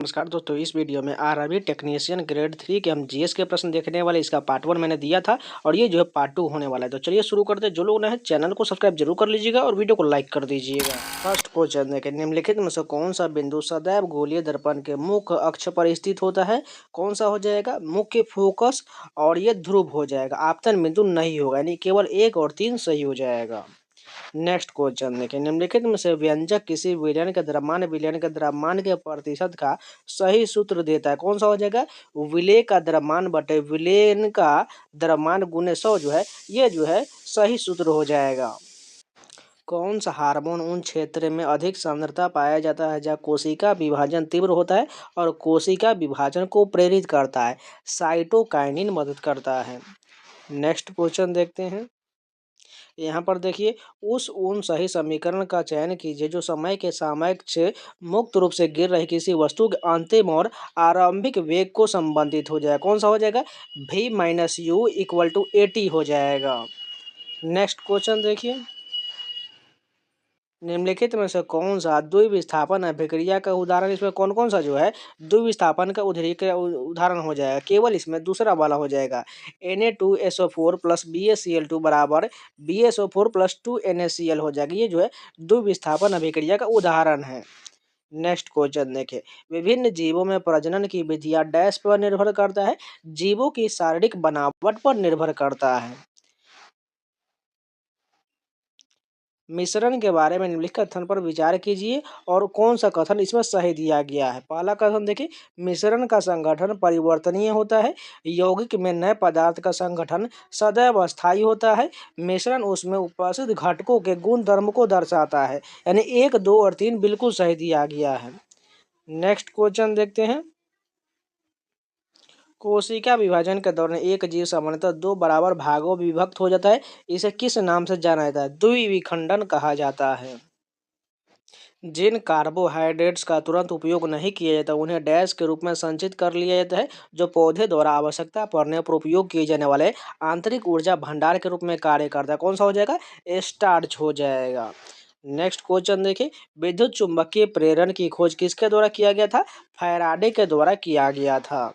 नमस्कार दोस्तों, इस वीडियो में आरआरबी टेक्नीशियन ग्रेड 3 के हम जीएस के प्रश्न देखने वाले। इसका पार्ट 1 मैंने दिया था और ये जो है पार्ट 2 होने वाला है। तो चलिए शुरू करते हैं। जो लोग नए हैं चैनल को सब्सक्राइब जरूर कर लीजिएगा और वीडियो को लाइक कर दीजिएगा। फर्स्ट क्वेश्चन देखें, निम्नलिखित में से कौन सा बिंदु सदैव गोलीय दर्पण के मुख्य अक्ष पर स्थित होता है? कौन सा हो जाएगा? मुख्य फोकस और ये ध्रुव हो जाएगा। आपतन बिंदु नहीं होगा, यानी केवल 1 और 3 सही हो जाएगा। नेक्स्ट क्वेश्चन देखें, निम्नलिखित में से व्यंजक किसी विलयन के द्रव्यमान के प्रतिशत का सही सूत्र देता है? कौन सा हो जाएगा? विलेय का द्रव्यमान बटे विलयन का द्रव्यमान गुने 100 जो है ये जो है सही सूत्र हो जाएगा। कौन सा हार्मोन उन क्षेत्र में अधिक सांद्रता पाया जाता है जहाँ कोशिका विभाजन तीव्र होता है और कोशिका विभाजन को प्रेरित करता है? साइटोकाइनिन मदद करता है। नेक्स्ट क्वेश्चन देखते हैं। यहाँ पर देखिए, उन सही समीकरण का चयन कीजिए जो समय के सापेक्ष मुक्त रूप से गिर रही किसी वस्तु के अंतिम और आरंभिक वेग को संबंधित हो जाएगा। कौन सा हो जाएगा? v minus U equal to 80 हो जाएगा। नेक्स्ट क्वेश्चन देखिए, निम्नलिखित में से कौन सा द्विविस्थापन अभिक्रिया का उदाहरण? इसमें कौन कौन सा जो है द्विविस्थापन का उदाहरण हो जाएगा? केवल इसमें दूसरा वाला हो जाएगा। Na2SO4 प्लस BaCl2 बराबर BaSO4 प्लस 2NaCl हो जाएगा। ये जो है द्विविस्थापन अभिक्रिया का उदाहरण है। नेक्स्ट क्वेश्चन देखें, विभिन्न जीवों में प्रजनन की विधियां डैश पर निर्भर करता है? जीवों की शारीरिक बनावट पर निर्भर करता है। मिश्रण के बारे में निम्नलिखित कथन पर विचार कीजिए और कौन सा कथन इसमें सही दिया गया है। पहला कथन देखिए, मिश्रण का संगठन परिवर्तनीय होता है। यौगिक में नए पदार्थ का संगठन सदैव अस्थायी होता है। मिश्रण उसमें उपस्थित घटकों के गुण धर्म को दर्शाता है। यानी 1, 2 और 3 बिल्कुल सही दिया गया है। नेक्स्ट क्वेश्चन देखते हैं। कोशिका विभाजन के दौरान एक जीव सामान्यतः 2 बराबर भागों में विभक्त हो जाता है। इसे किस नाम से जाना जाता है? द्विविखंडन कहा जाता है। जिन कार्बोहाइड्रेट्स का तुरंत उपयोग नहीं किया जाता उन्हें डैश के रूप में संचित कर लिया जाता है, जो पौधे द्वारा आवश्यकता पड़ने पर उपयोग किए जाने वाले आंतरिक ऊर्जा भंडार के रूप में कार्य करता है। कौन सा हो जाएगा? स्टार्च हो जाएगा। नेक्स्ट क्वेश्चन देखिए, विद्युत चुंबकीय प्रेरण की खोज किसके द्वारा किया गया था? फैराडे के द्वारा किया गया था।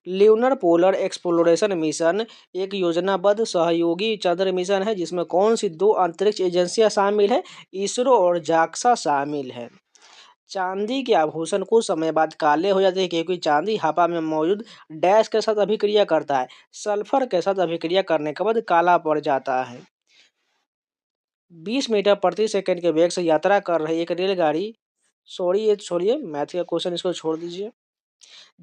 ल्यूनर पोलर एक्सप्लोरेशन मिशन एक योजनाबद्ध सहयोगी चंद्र मिशन है जिसमें कौन सी 2 अंतरिक्ष एजेंसियां शामिल है? इसरो और जाक्सा शामिल है। चांदी के आभूषण कुछ समय बाद काले हो जाते हैं क्योंकि चांदी हवा में मौजूद डैश के साथ अभिक्रिया करता है। सल्फर के साथ अभिक्रिया करने के बाद काला पड़ जाता है। 20 मीटर प्रति सेकंड के वेग से यात्रा कर रही एक रेलगाड़ी, ये छोड़िए मैथ का क्वेश्चन, इसको छोड़ दीजिए।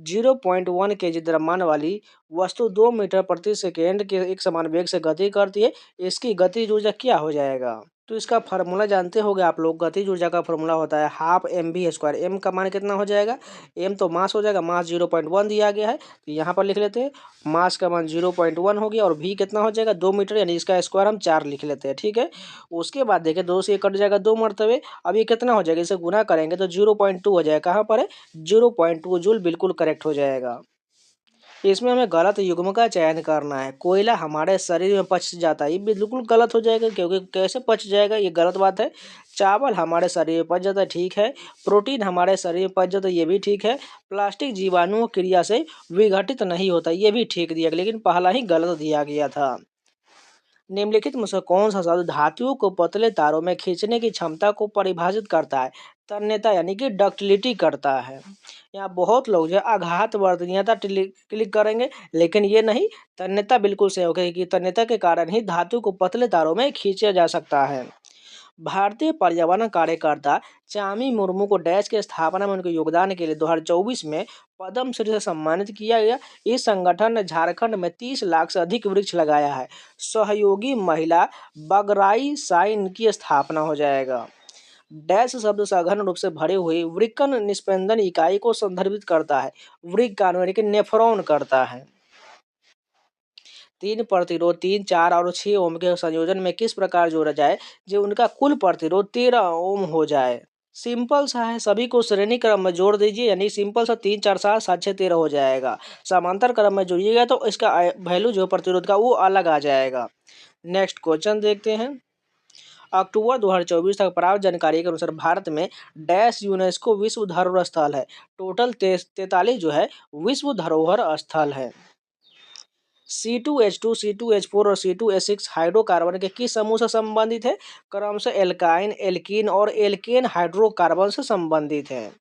0.1 kg द्रव्यमान वाली वस्तु 2 मीटर प्रति सेकेंड के एक समान वेग से गति करती है। इसकी गतिज ऊर्जा क्या हो जाएगा? तो इसका फार्मूला जानते होंगे आप लोग। गतिज ऊर्जा का फार्मूला होता है हाफ mv²। m का मान कितना हो जाएगा? m तो मास हो जाएगा, मास 0.1 दिया गया है तो यहाँ पर लिख लेते हैं। मास का मान 0.1 हो गया और v कितना हो जाएगा? 2 मीटर, यानी इसका स्क्वायर हम 4 लिख लेते हैं। ठीक है, उसके बाद देखिए 2 से कट जाएगा 2 मरतबे। अब ये कितना हो जाएगा? इसे गुना करेंगे तो 0.2 हो जाएगा। कहाँ पर है? 0.2 जूल बिल्कुल करेक्ट हो जाएगा। इसमें हमें गलत युग्म का चयन करना है। कोयला हमारे शरीर में पच जाता है, ये बिल्कुल गलत हो जाएगा क्योंकि कैसे पच जाएगा, ये गलत बात है। चावल हमारे शरीर में पच जाता है, ठीक है। प्रोटीन हमारे शरीर में पच जाता है, ये भी ठीक है। प्लास्टिक जीवाणुओं क्रिया से विघटित नहीं होता, ये भी ठीक दिया गया, लेकिन पहला ही गलत दिया गया था। निम्नलिखित में से कौन सा शब्द धातुओं को पतले तारों में खींचने की क्षमता को परिभाषित करता है? तन्यता यानी कि डक्टिलिटी करता है। यहाँ बहुत लोग जो है आघात वर्तनीयता क्लिक करेंगे, लेकिन ये नहीं, तन्यता बिल्कुल सही होगा कि तन्यता के कारण ही धातु को पतले तारों में खींचा जा सकता है। भारतीय पर्यावरण कार्यकर्ता चामी मुर्मू को डैश की स्थापना में उनके योगदान के लिए 2024 में पद्म श्री से सम्मानित किया गया। इस संगठन ने झारखंड में 30 लाख से अधिक वृक्ष लगाया है। सहयोगी महिला बगराई साइन की स्थापना हो जाएगा। डैश शब्द सघन रूप से भरे हुए वृक्कन निस्पंदन इकाई को संदर्भित करता है। वृक्क यानी कि नेफ्रॉन करता है। 3 प्रतिरोध 3, 4 और 6 ओम के संयोजन में किस प्रकार जोड़ा जाए जो उनका कुल प्रतिरोध 13 ओम हो जाए? सिंपल सा है, सभी को श्रेणी क्रम में जोड़ दीजिए, यानी सिंपल सा 3, 4, 7, 7, 6, 13 हो जाएगा। समांतर क्रम में जोड़िएगा तो इसका वैल्यू जो प्रतिरोध का वो अलग आ जाएगा। नेक्स्ट क्वेश्चन देखते हैं। अक्टूबर 2024 तक प्राप्त जानकारी के अनुसार भारत में डैश यूनेस्को विश्व धरोहर स्थल है। टोटल 43 जो है विश्व धरोहर स्थल है। C2H2, C2H4 और C2H6 हाइड्रोकार्बन के किस समूह से संबंधित है? क्रमशः एल्काइन, एल्कीन और एल्केन हाइड्रोकार्बन से संबंधित है।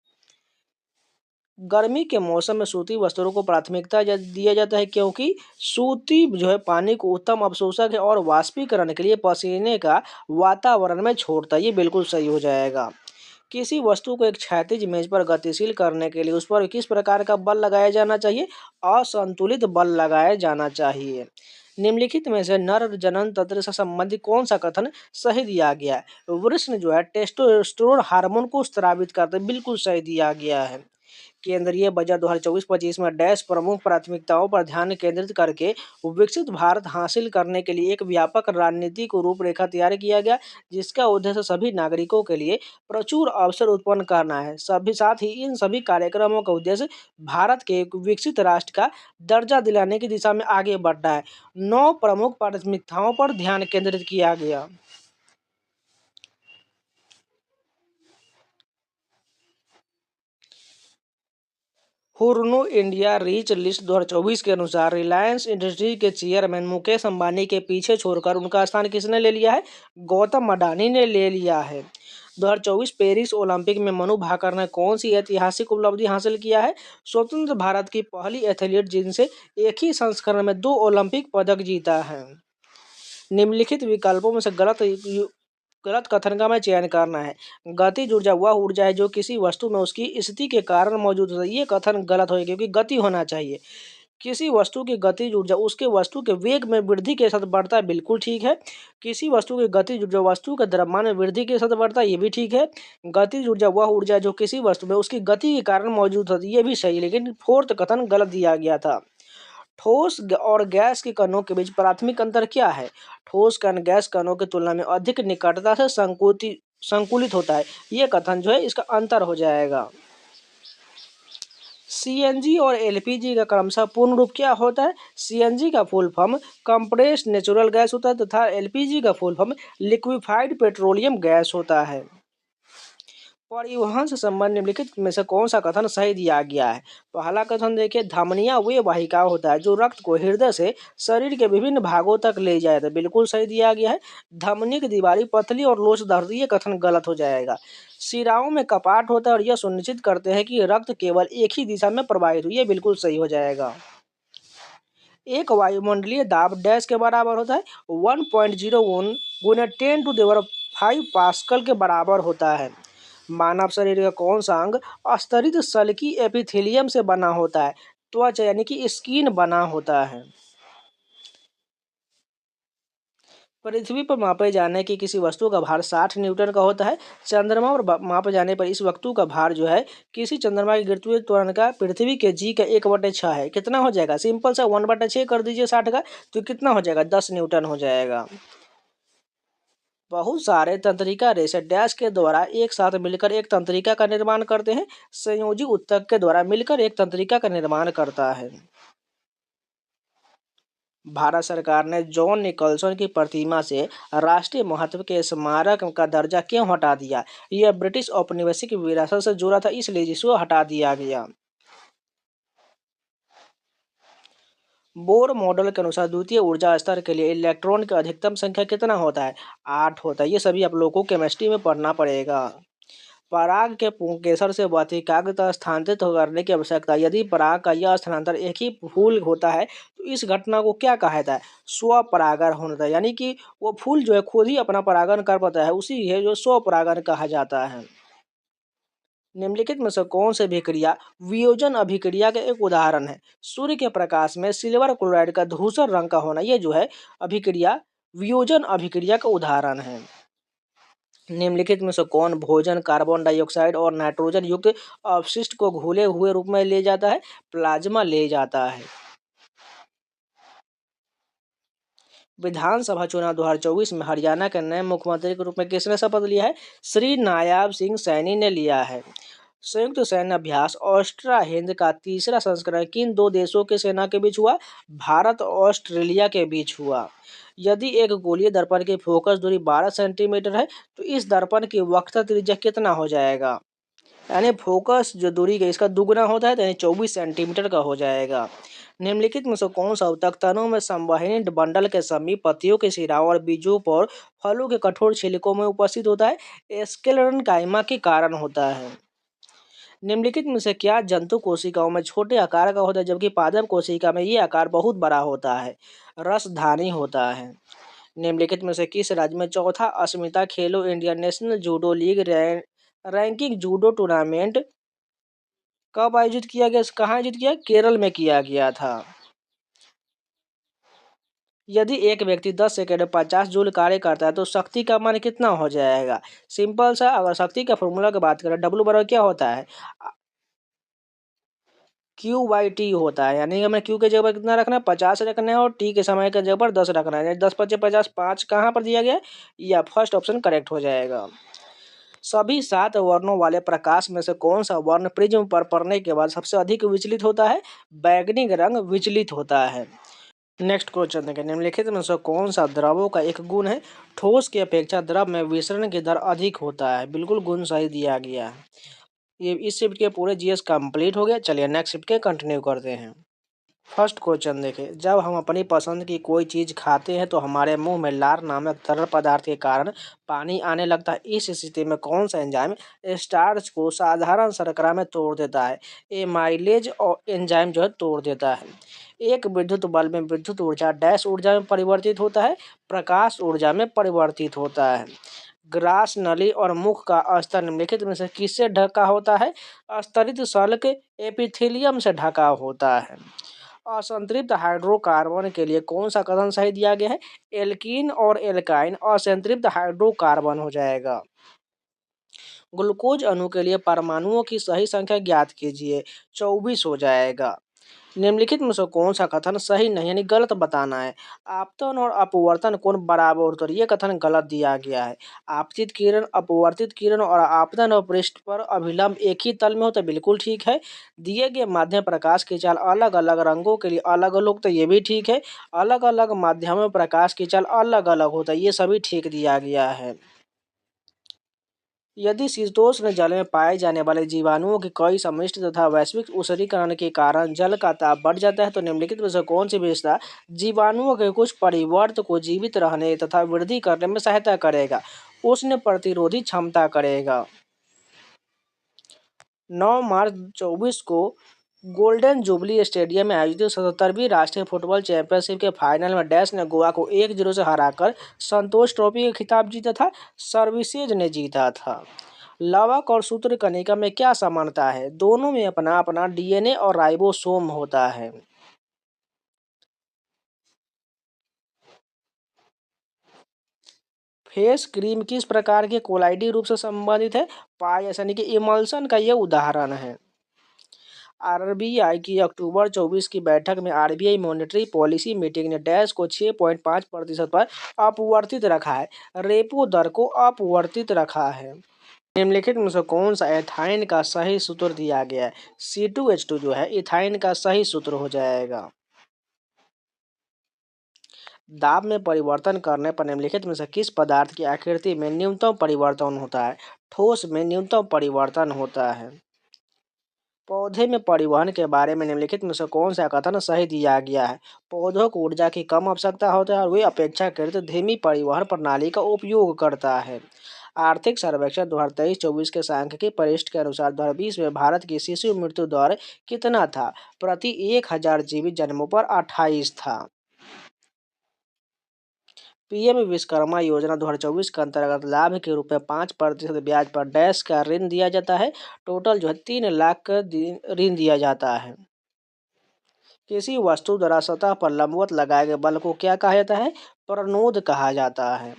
गर्मी के मौसम में सूती वस्त्रों को प्राथमिकता दिया जाता है क्योंकि सूती जो है पानी को उत्तम अवशोषक है और वाष्पीकरण के लिए पसीने का वातावरण में छोड़ता है। ये बिल्कुल सही हो जाएगा। किसी वस्तु को एक क्षैतिज मेज पर गतिशील करने के लिए उस पर किस प्रकार का बल लगाया जाना चाहिए? असंतुलित बल लगाया जाना चाहिए। निम्नलिखित में से नर जनन तंत्र से संबंधित कौन सा कथन सही दिया गया है? वृषण जो है टेस्टोस्टेरोन हार्मोन को स्रावित करते हैं, बिल्कुल सही दिया गया है। केंद्रीय बजट 2024-25 में डैश प्रमुख प्राथमिकताओं पर ध्यान केंद्रित करके विकसित भारत हासिल करने के लिए एक व्यापक रणनीति को रूपरेखा तैयार किया गया, जिसका उद्देश्य सभी नागरिकों के लिए प्रचुर अवसर उत्पन्न करना है। साथ ही इन सभी कार्यक्रमों का उद्देश्य भारत के एक विकसित राष्ट्र का दर्जा दिलाने की दिशा में आगे बढ़ना है। 9 प्रमुख प्राथमिकताओं पर ध्यान केंद्रित किया गया। हुरनो इंडिया रिच लिस्ट 2024 के अनुसार रिलायंस इंडस्ट्री के चेयरमैन मुकेश अंबानी के पीछे छोड़कर उनका स्थान किसने ले लिया है? गौतम अडानी ने ले लिया है। 2024 पेरिस ओलंपिक में मनु भाकर ने कौन सी ऐतिहासिक उपलब्धि हासिल किया है? स्वतंत्र भारत की पहली एथलीट जिनसे एक ही संस्करण में 2 ओलंपिक पदक जीता है। निम्नलिखित विकल्पों में से गलत कथन का मैं चयन करना है। गतिज ऊर्जा वह ऊर्जा है जो किसी वस्तु में उसकी स्थिति के कारण मौजूद होता है। ये कथन गलत होगा क्योंकि गति होना चाहिए। किसी वस्तु की गतिज ऊर्जा उसके वस्तु के वेग में वृद्धि के साथ बढ़ता है, बिल्कुल ठीक है। किसी वस्तु की गतिज ऊर्जा वस्तु के द्रव्यमान में वृद्धि के साथ बढ़ता है, ये भी ठीक है। गतिज ऊर्जा वह ऊर्जा है जो किसी वस्तु में उसकी गति के कारण मौजूद होती है, ये भी सही, लेकिन फोर्थ कथन गलत दिया गया था। ठोस और गैस के कणों के बीच प्राथमिक अंतर क्या है? ठोस कण गैस कणों की तुलना में अधिक निकटता से संकुलित होता है। ये कथन जो है इसका अंतर हो जाएगा। CNG और LPG का क्रमशः पूर्ण रूप क्या होता है? CNG का full form compressed natural gas होता है तथा LPG का full form liquefied petroleum gas होता है। परिवहन से संबंधित निम्नलिखित में से कौन सा कथन सही दिया गया है? पहला कथन देखिए, धमनियां वे वाहिका होता है जो रक्त को हृदय से शरीर के विभिन्न भागों तक ले जाए, तो बिल्कुल सही दिया गया है। धमनी की दीवारी पतली और लोचदार होती है, ये कथन गलत हो जाएगा। शिराओं में कपाट होता है और यह सुनिश्चित करते हैं कि रक्त केवल एक ही दिशा में प्रवाहित हो, ये बिल्कुल सही हो जाएगा। एक वायुमंडलीय दाब डैश के बराबर होता है 1.01 गुना 10⁵ पास्कल के बराबर होता है। मानव शरीर का कौन सा अंग स्तरित सल्की एपिथेलियम से बना होता है? त्वचा यानी कि स्किन बना होता है। पृथ्वी पर मापे जाने की किसी वस्तु का भार 60 न्यूटन का होता है। चंद्रमा पर मापे जाने पर इस वस्तु का भार जो है किसी चंद्रमा की गुरुत्वीय त्वरण का पृथ्वी के जी का 1/6 है। कितना हो जाएगा? सिंपल सा 1/6 कर दीजिए 60 का, तो कितना हो जाएगा? 10 न्यूटन हो जाएगा। बहुत सारे तंत्रिका रेशे डैश के द्वारा एक साथ मिलकर एक तंत्रिका का निर्माण करते हैं। संयोजी ऊतक के द्वारा मिलकर एक तंत्रिका का निर्माण करता है। भारत सरकार ने जॉन निकलसन की प्रतिमा से राष्ट्रीय महत्व के स्मारक का दर्जा क्यों हटा दिया? यह ब्रिटिश औपनिवेशिक विरासत से जुड़ा था, इसलिए जिसको हटा दिया गया। बोर मॉडल के अनुसार द्वितीय ऊर्जा स्तर के लिए इलेक्ट्रॉन की अधिकतम संख्या कितना होता है? 8 होता है। ये सभी आप लोगों को केमिस्ट्री में पढ़ना पड़ेगा। पराग के पुंकेसर से वातिकाग्र तक स्थानांतरित करने की आवश्यकता। यदि पराग का यह स्थानांतर एक ही फूल होता है तो इस घटना को क्या कहा जाता है? स्वपरागण होता है, यानी कि वो फूल जो है खुद ही अपना परागण कर पाता है, उसी है जो स्वपरागण कहा जाता है। निम्नलिखित में से कौन सी अभिक्रिया वियोजन अभिक्रिया का एक उदाहरण है? सूर्य के प्रकाश में सिल्वर क्लोराइड का धूसर रंग का होना, ये जो है अभिक्रिया वियोजन अभिक्रिया का उदाहरण है। निम्नलिखित में से कौन भोजन कार्बन डाइऑक्साइड और नाइट्रोजन युक्त अपशिष्ट को घुले हुए रूप में ले जाता है? प्लाज्मा ले जाता है। विधानसभा चुनाव 2024 में हरियाणा के नए मुख्यमंत्री के रूप में किसने शपथ लिया है? श्री नायाब सिंह सैनी ने लिया है। संयुक्त सैन्य अभ्यास ऑस्ट्रा हिंद का तीसरा संस्करण किन दो देशों के सेना के बीच हुआ? भारत और ऑस्ट्रेलिया के बीच हुआ। यदि एक गोलीय दर्पण की फोकस दूरी 12 सेंटीमीटर है तो इस दर्पण की वक्रता त्रिज्या कितना हो जाएगा? यानी फोकस जो दूरी का इसका दुगुना होता है तो यानी 24 सेंटीमीटर का हो जाएगा। निम्नलिखित में से कौन सा ऊतक तनों में संवहनी बंडल के समीप पत्तियों के सिराओं और बीजों पर फलों के कठोर छिलकों में उपस्थित होता है? स्क्लेरोकाइमा के कारण होता है। निम्नलिखित में से क्या जंतु कोशिकाओं में छोटे आकार का होता है जबकि पादप कोशिका में ये आकार बहुत बड़ा होता है? रसधानी होता है। निम्नलिखित में से किस राज्य में चौथा अस्मिता खेलो India national judo league ranking judo tournament कब आयोजित किया गया? कहाँ आयोजित किया? केरल में किया गया था। यदि एक व्यक्ति 10 सेकंड में 50 जूल कार्य करता है तो शक्ति का मान कितना हो जाएगा? सिंपल सा, अगर शक्ति का फॉर्मूला की बात करें W बराबर क्या होता है? Q/T होता है। यानी हमें Q के जगह पर कितना रखना है? 50 रखना है और T के समय के जगह पर 10 रखना है। 10 × 5 = 50, 5 कहाँ पर दिया गया है? या फर्स्ट ऑप्शन करेक्ट हो जाएगा। सभी 7 वर्णों वाले प्रकाश में से कौन सा वर्ण प्रिज्म पर पड़ने के बाद सबसे अधिक विचलित होता है? बैगनी रंग विचलित होता है। नेक्स्ट क्वेश्चन देखें, निम्नलिखित में से कौन सा द्रवों का एक गुण है? ठोस की अपेक्षा द्रव में विसरण की दर अधिक होता है। बिल्कुल गुण सही दिया गया है। ये इस शिफ्ट के पूरे जीएस कंप्लीट हो गया। चलिए नेक्स्ट शिफ्ट के कंटिन्यू करते हैं। फर्स्ट क्वेश्चन देखें, जब हम अपनी पसंद की कोई चीज़ खाते हैं तो हमारे मुंह में लार नामक तरल पदार्थ के कारण पानी आने लगता है। इस स्थिति में कौन सा एंजाइम स्टार्च को साधारण शर्करा में तोड़ देता है? एमाइलेज और एंजाइम जो है तोड़ देता है। एक विद्युत बल्ब में विद्युत ऊर्जा डैश ऊर्जा में परिवर्तित होता है? प्रकाश ऊर्जा में परिवर्तित होता है। ग्रास नली और मुख का स्तर निम्नलिखित में से किससे ढका होता है? स्तरित शल्क एपिथेलियम से ढका होता है। असंतृप्त हाइड्रोकार्बन के लिए कौन सा कथन सही दिया गया है? एल्कीन और एल्काइन असंतृप्त हाइड्रोकार्बन हो जाएगा। ग्लूकोज अणु के लिए परमाणुओं की सही संख्या ज्ञात कीजिए। 24 हो जाएगा। निम्नलिखित में से कौन सा कथन सही नहीं यानी गलत बताना है? आपतन और अपवर्तन कोण बराबर होते हैं, ये कथन गलत दिया गया है। आपतित किरण, अपवर्तित किरण और आपतन और पृष्ठ पर अभिलंब एक ही तल में होता है, बिल्कुल ठीक है। दिए गए माध्यम प्रकाश की चाल अलग अलग रंगों के लिए अलग अलग होता है, ये भी ठीक है। अलग अलग माध्यमों में प्रकाश की चाल अलग अलग होता है, ये सभी ठीक दिया गया है। यदि शीतोष्ण जल में पाए जाने वाले जीवाणुओं की कई सम्मिश्र तथा वैश्विक उष्णीकरण के कारण जल का ताप बढ़ जाता है तो निम्नलिखित में से कौन सी विशेषता जीवाणुओं के कुछ परिवर्त को जीवित रहने तथा वृद्धि करने में सहायता करेगा? उष्ण प्रतिरोधी क्षमता करेगा। 9 मार्च 24 को गोल्डन जुबली स्टेडियम में आयोजित 77वीं राष्ट्रीय फुटबॉल चैंपियनशिप के फाइनल में डैश ने गोवा को 1-0 से हराकर संतोष ट्रॉफी का खिताब जीता था। सर्विसेज ने जीता था। लवक और सूत्रकनिका में क्या समानता है? दोनों में अपना अपना डीएनए और राइबोसोम होता है। फेस क्रीम किस प्रकार के कोलाइडी रूप से संबंधित है? पायस यानी कि इमल्सन का यह उदाहरण है। आरबीआई की अक्टूबर 24 की बैठक में आरबीआई मॉनेटरी पॉलिसी मीटिंग ने डैश को 6.5% पर अपवर्तित रखा है। रेपो दर को अपवर्तित रखा है। निम्नलिखित में से कौन सा एथाइन का सही सूत्र दिया गया है? C2H2 जो है इथाइन का सही सूत्र हो जाएगा। दाब में परिवर्तन करने पर निम्नलिखित में से किस पदार्थ की आकृति में न्यूनतम परिवर्तन होता है? ठोस में न्यूनतम परिवर्तन होता है। पौधे में परिवहन के बारे में निम्नलिखित में से कौन सा कथन सही दिया गया है? पौधों को ऊर्जा की कम आवश्यकता होता है और वे अपेक्षाकृत धीमी परिवहन प्रणाली का उपयोग करता है। आर्थिक सर्वेक्षण 2023-24 के सांख्यिकी परिशिष्ट के अनुसार 2020 में भारत की शिशु मृत्यु दर कितना था? प्रति 1000 जीवित जन्मों पर 28 था। पीएम विश्वकर्मा योजना 2024 के अंतर्गत लाभ के रूप में 5% ब्याज पर डैश का ऋण दिया जाता है। टोटल जो है 3 लाख का ऋण दिया जाता है। किसी वस्तु द्वारा सतह पर लंबवत लगाए गए बल को क्या कहा जाता है? प्रणोद कहा जाता है।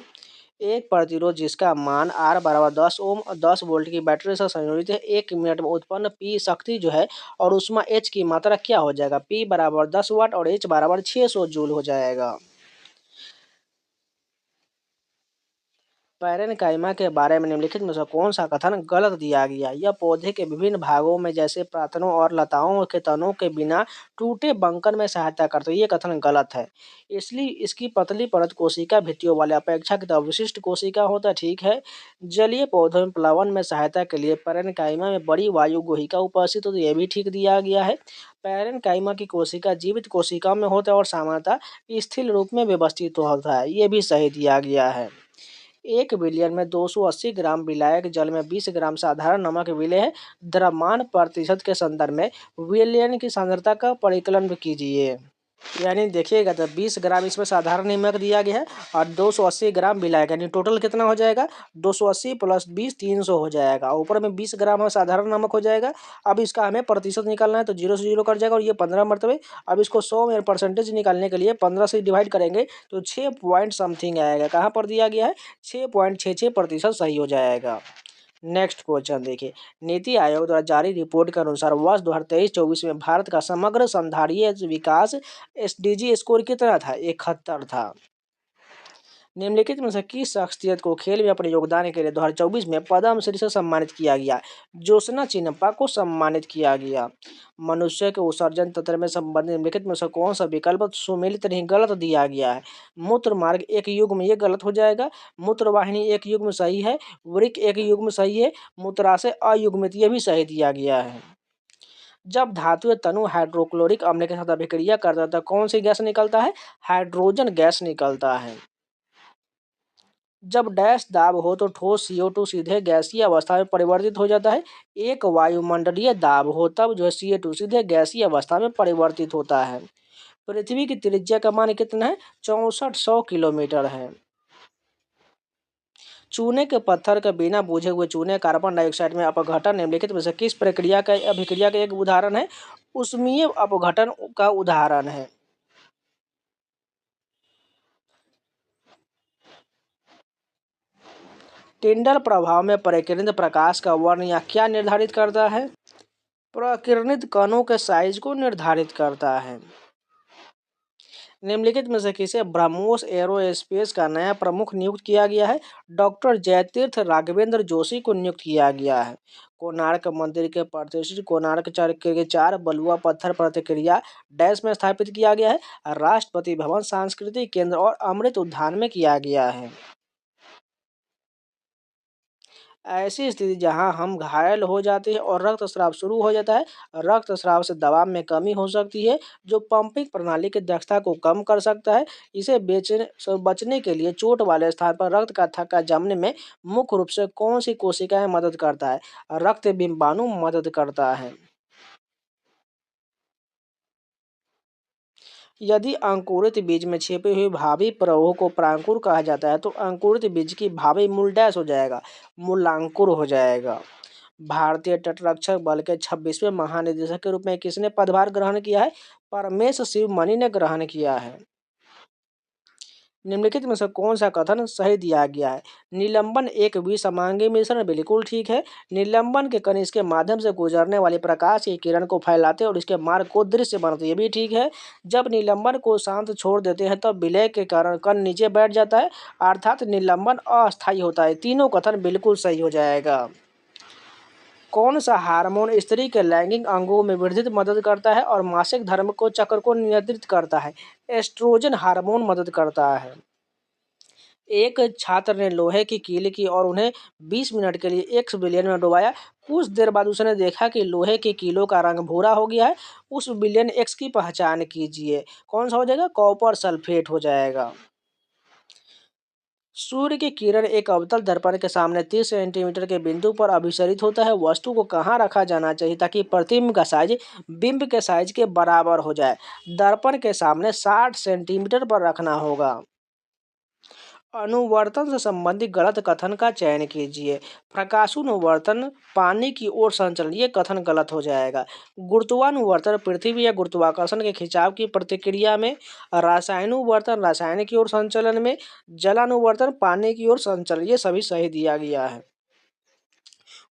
एक प्रतिरोध जिसका मान R बराबर 10 ओम और 10 वोल्ट की बैटरी से संयोजित है, 1 मिनट में उत्पन्न P शक्ति जो है और उष्मा H की मात्रा क्या हो जाएगा? P बराबर 10 वाट और H बराबर 600 जूल हो जाएगा। पैरेनकाइमा के बारे में निम्नलिखित में से कौन सा कथन गलत दिया गया? यह पौधे के विभिन्न भागों में जैसे प्रातनों और लताओं के तनों के बिना टूटे बंकन में सहायता करता है। ये कथन गलत है। इसलिए इसकी पतली परत कोशिका भित्तियों वाले अपेक्षाकृत अवशिष्ट कोशिका होता है। ठीक है। जलीय पौधों में प्लावन में सहायता के लिए पैरेनकाइमा में बड़ी वायु गुहिका उपस्थित होती है। यह भी ठीक दिया गया है। पैरेनकाइमा की कोशिका जीवित कोशिकाओं में होता है और सामान्यतः स्थिर रूप में व्यवस्थित होता है। ये भी सही दिया गया है। 1 बिलियन में 280 ग्राम विलायक जल में 20 ग्राम साधारण नमक विलेय है। द्रव्यमान प्रतिशत के संदर्भ में विलयन की सांद्रता का परिकलन कीजिए। यानी देखिएगा तो 20 ग्राम इसमें साधारण नमक दिया गया है और 280 ग्राम विलायक, यानी टोटल कितना हो जाएगा? 280 प्लस 20 300 हो जाएगा। ऊपर में 20 ग्राम साधारण नमक हो जाएगा। अब इसका हमें प्रतिशत निकालना है तो 0 से 0 कट जाएगा और ये 15 मरतबे। अब इसको 100 में परसेंटेज निकालने के लिए 15 से डिवाइड करेंगे तो 6 पॉइंट समथिंग आएगा। कहाँ पर दिया गया है? 6.66% सही हो जाएगा। नेक्स्ट क्वेश्चन देखिए, नीति आयोग द्वारा जारी रिपोर्ट के अनुसार वर्ष 2023-24 में भारत का समग्र संधारणीय विकास एसडीजी स्कोर कितना था? 71 था। निम्नलिखित में से किस शख्सियत को खेल में अपने योगदान के लिए 2024 में पद्मश्री से सम्मानित किया गया? ज्योत्सना चिन्नप्पा को सम्मानित किया गया। मनुष्य के उत्सर्जन तंत्र में संबंधित निम्नलिखित में से कौन सा विकल्प सुमेलित नहीं गलत दिया गया है? मूत्र मार्ग एक युग्म, ये गलत हो जाएगा। मूत्रवाहिनी एक युग्म सही है। वृक्क एक युग्म सही है। मूत्राशय अयुग्मित, ये भी सही दिया गया है। जब धातुएं तनु हाइड्रोक्लोरिक अम्ल के साथ अभिक्रिया करता है तो कौन सी गैस निकलता है? हाइड्रोजन गैस निकलता है। जब डैश दाब हो तो ठोस CO2 सीधे गैसीय अवस्था में परिवर्तित हो जाता है। एक वायुमंडलीय दाब हो तब जो है CO2 सीधे गैसीय अवस्था में परिवर्तित होता है। पृथ्वी की त्रिज्या का मान कितना है? 6400 किलोमीटर है। चूने के पत्थर के बिना बुझे हुए चूने कार्बन डाइऑक्साइड में अपघटन निम्नलिखित में से किस प्रक्रिया का अभिक्रिया का एक उदाहरण है? उष्मीय अपघटन का उदाहरण है। टिंडल प्रभाव में प्रकीर्णित प्रकाश का वर्ण या क्या निर्धारित करता है? प्रकीर्णित कणों के साइज को निर्धारित करता है। निम्नलिखित में से किसे ब्रह्मोस एरोस्पेस का नया प्रमुख नियुक्त किया गया है? डॉक्टर जयतीर्थ राघवेंद्र जोशी को नियुक्त किया गया है। कोणार्क मंदिर के प्रतिष्ठित कोणार्क चर्च के 4 बलुआ पत्थर प्रतिक्रिया डैश में स्थापित किया गया है? राष्ट्रपति भवन, सांस्कृतिक केंद्र और अमृत उद्यान में किया गया है। ऐसी स्थिति जहां हम घायल हो जाते हैं और रक्तस्राव शुरू हो जाता है। रक्तस्राव से दबाव में कमी हो सकती है जो पंपिंग प्रणाली की दक्षता को कम कर सकता है। इसे बचने के लिए चोट वाले स्थान पर रक्त का थक्का जमने में मुख्य रूप से कौन सी कोशिकाएं मदद करता है? रक्त बिंबाणु मदद करता है। यदि अंकुरित बीज में छिपी हुई भावी प्रवाह को प्रांकुर कहा जाता है तो अंकुरित बीज की भावी मूल डैश हो जाएगा, मूलांकुर हो जाएगा। भारतीय तटरक्षक बल के 26वें महानिदेशक के रूप में किसने पदभार ग्रहण किया है? परमेश शिव मणि ने ग्रहण किया है। निम्नलिखित में से कौन सा कथन सही दिया गया है? निलंबन एक विसमांगी मिश्रण, बिल्कुल ठीक है। निलंबन के कण इसके माध्यम से गुजरने वाली प्रकाश की किरण को फैलाते हैं और इसके मार्ग को दृश्य बनाते हैं, ये भी ठीक है। जब निलंबन को शांत छोड़ देते हैं तब विलय के कारण कण नीचे बैठ जाता है, अर्थात निलंबन अस्थायी होता है। तीनों कथन बिल्कुल सही हो जाएगा। कौन सा हार्मोन स्त्री के लैंगिक अंगों में वृद्धि मदद करता है और मासिक धर्म को चक्र को नियंत्रित करता है? एस्ट्रोजन हार्मोन मदद करता है। एक छात्र ने लोहे की कील की और उन्हें 20 मिनट के लिए एक्स विलयन में डुबाया। कुछ देर बाद उसने देखा कि लोहे की कीलों का रंग भूरा हो गया है। उस विलयन एक्स की पहचान कीजिए। कौन सा हो जाएगा? कॉपर सल्फेट हो जाएगा। सूर्य की किरण एक अवतल दर्पण के सामने 30 सेंटीमीटर के बिंदु पर अभिसरित होता है। वस्तु को कहाँ रखा जाना चाहिए ताकि प्रतिबिंब का साइज बिंब के साइज के बराबर हो जाए? दर्पण के सामने 60 सेंटीमीटर पर रखना होगा। अनुवर्तन से संबंधित गलत कथन का चयन कीजिए। प्रकाशानुवर्तन पानी की ओर संचलन, ये कथन गलत हो जाएगा। गुरुत्वानुवर्तन पृथ्वी या गुरुत्वाकर्षण के खिंचाव की प्रतिक्रिया में। रासायनुवर्तन रसायन की ओर संचलन में। जलानुवर्तन पानी की ओर संचलन, ये सभी सही दिया गया है।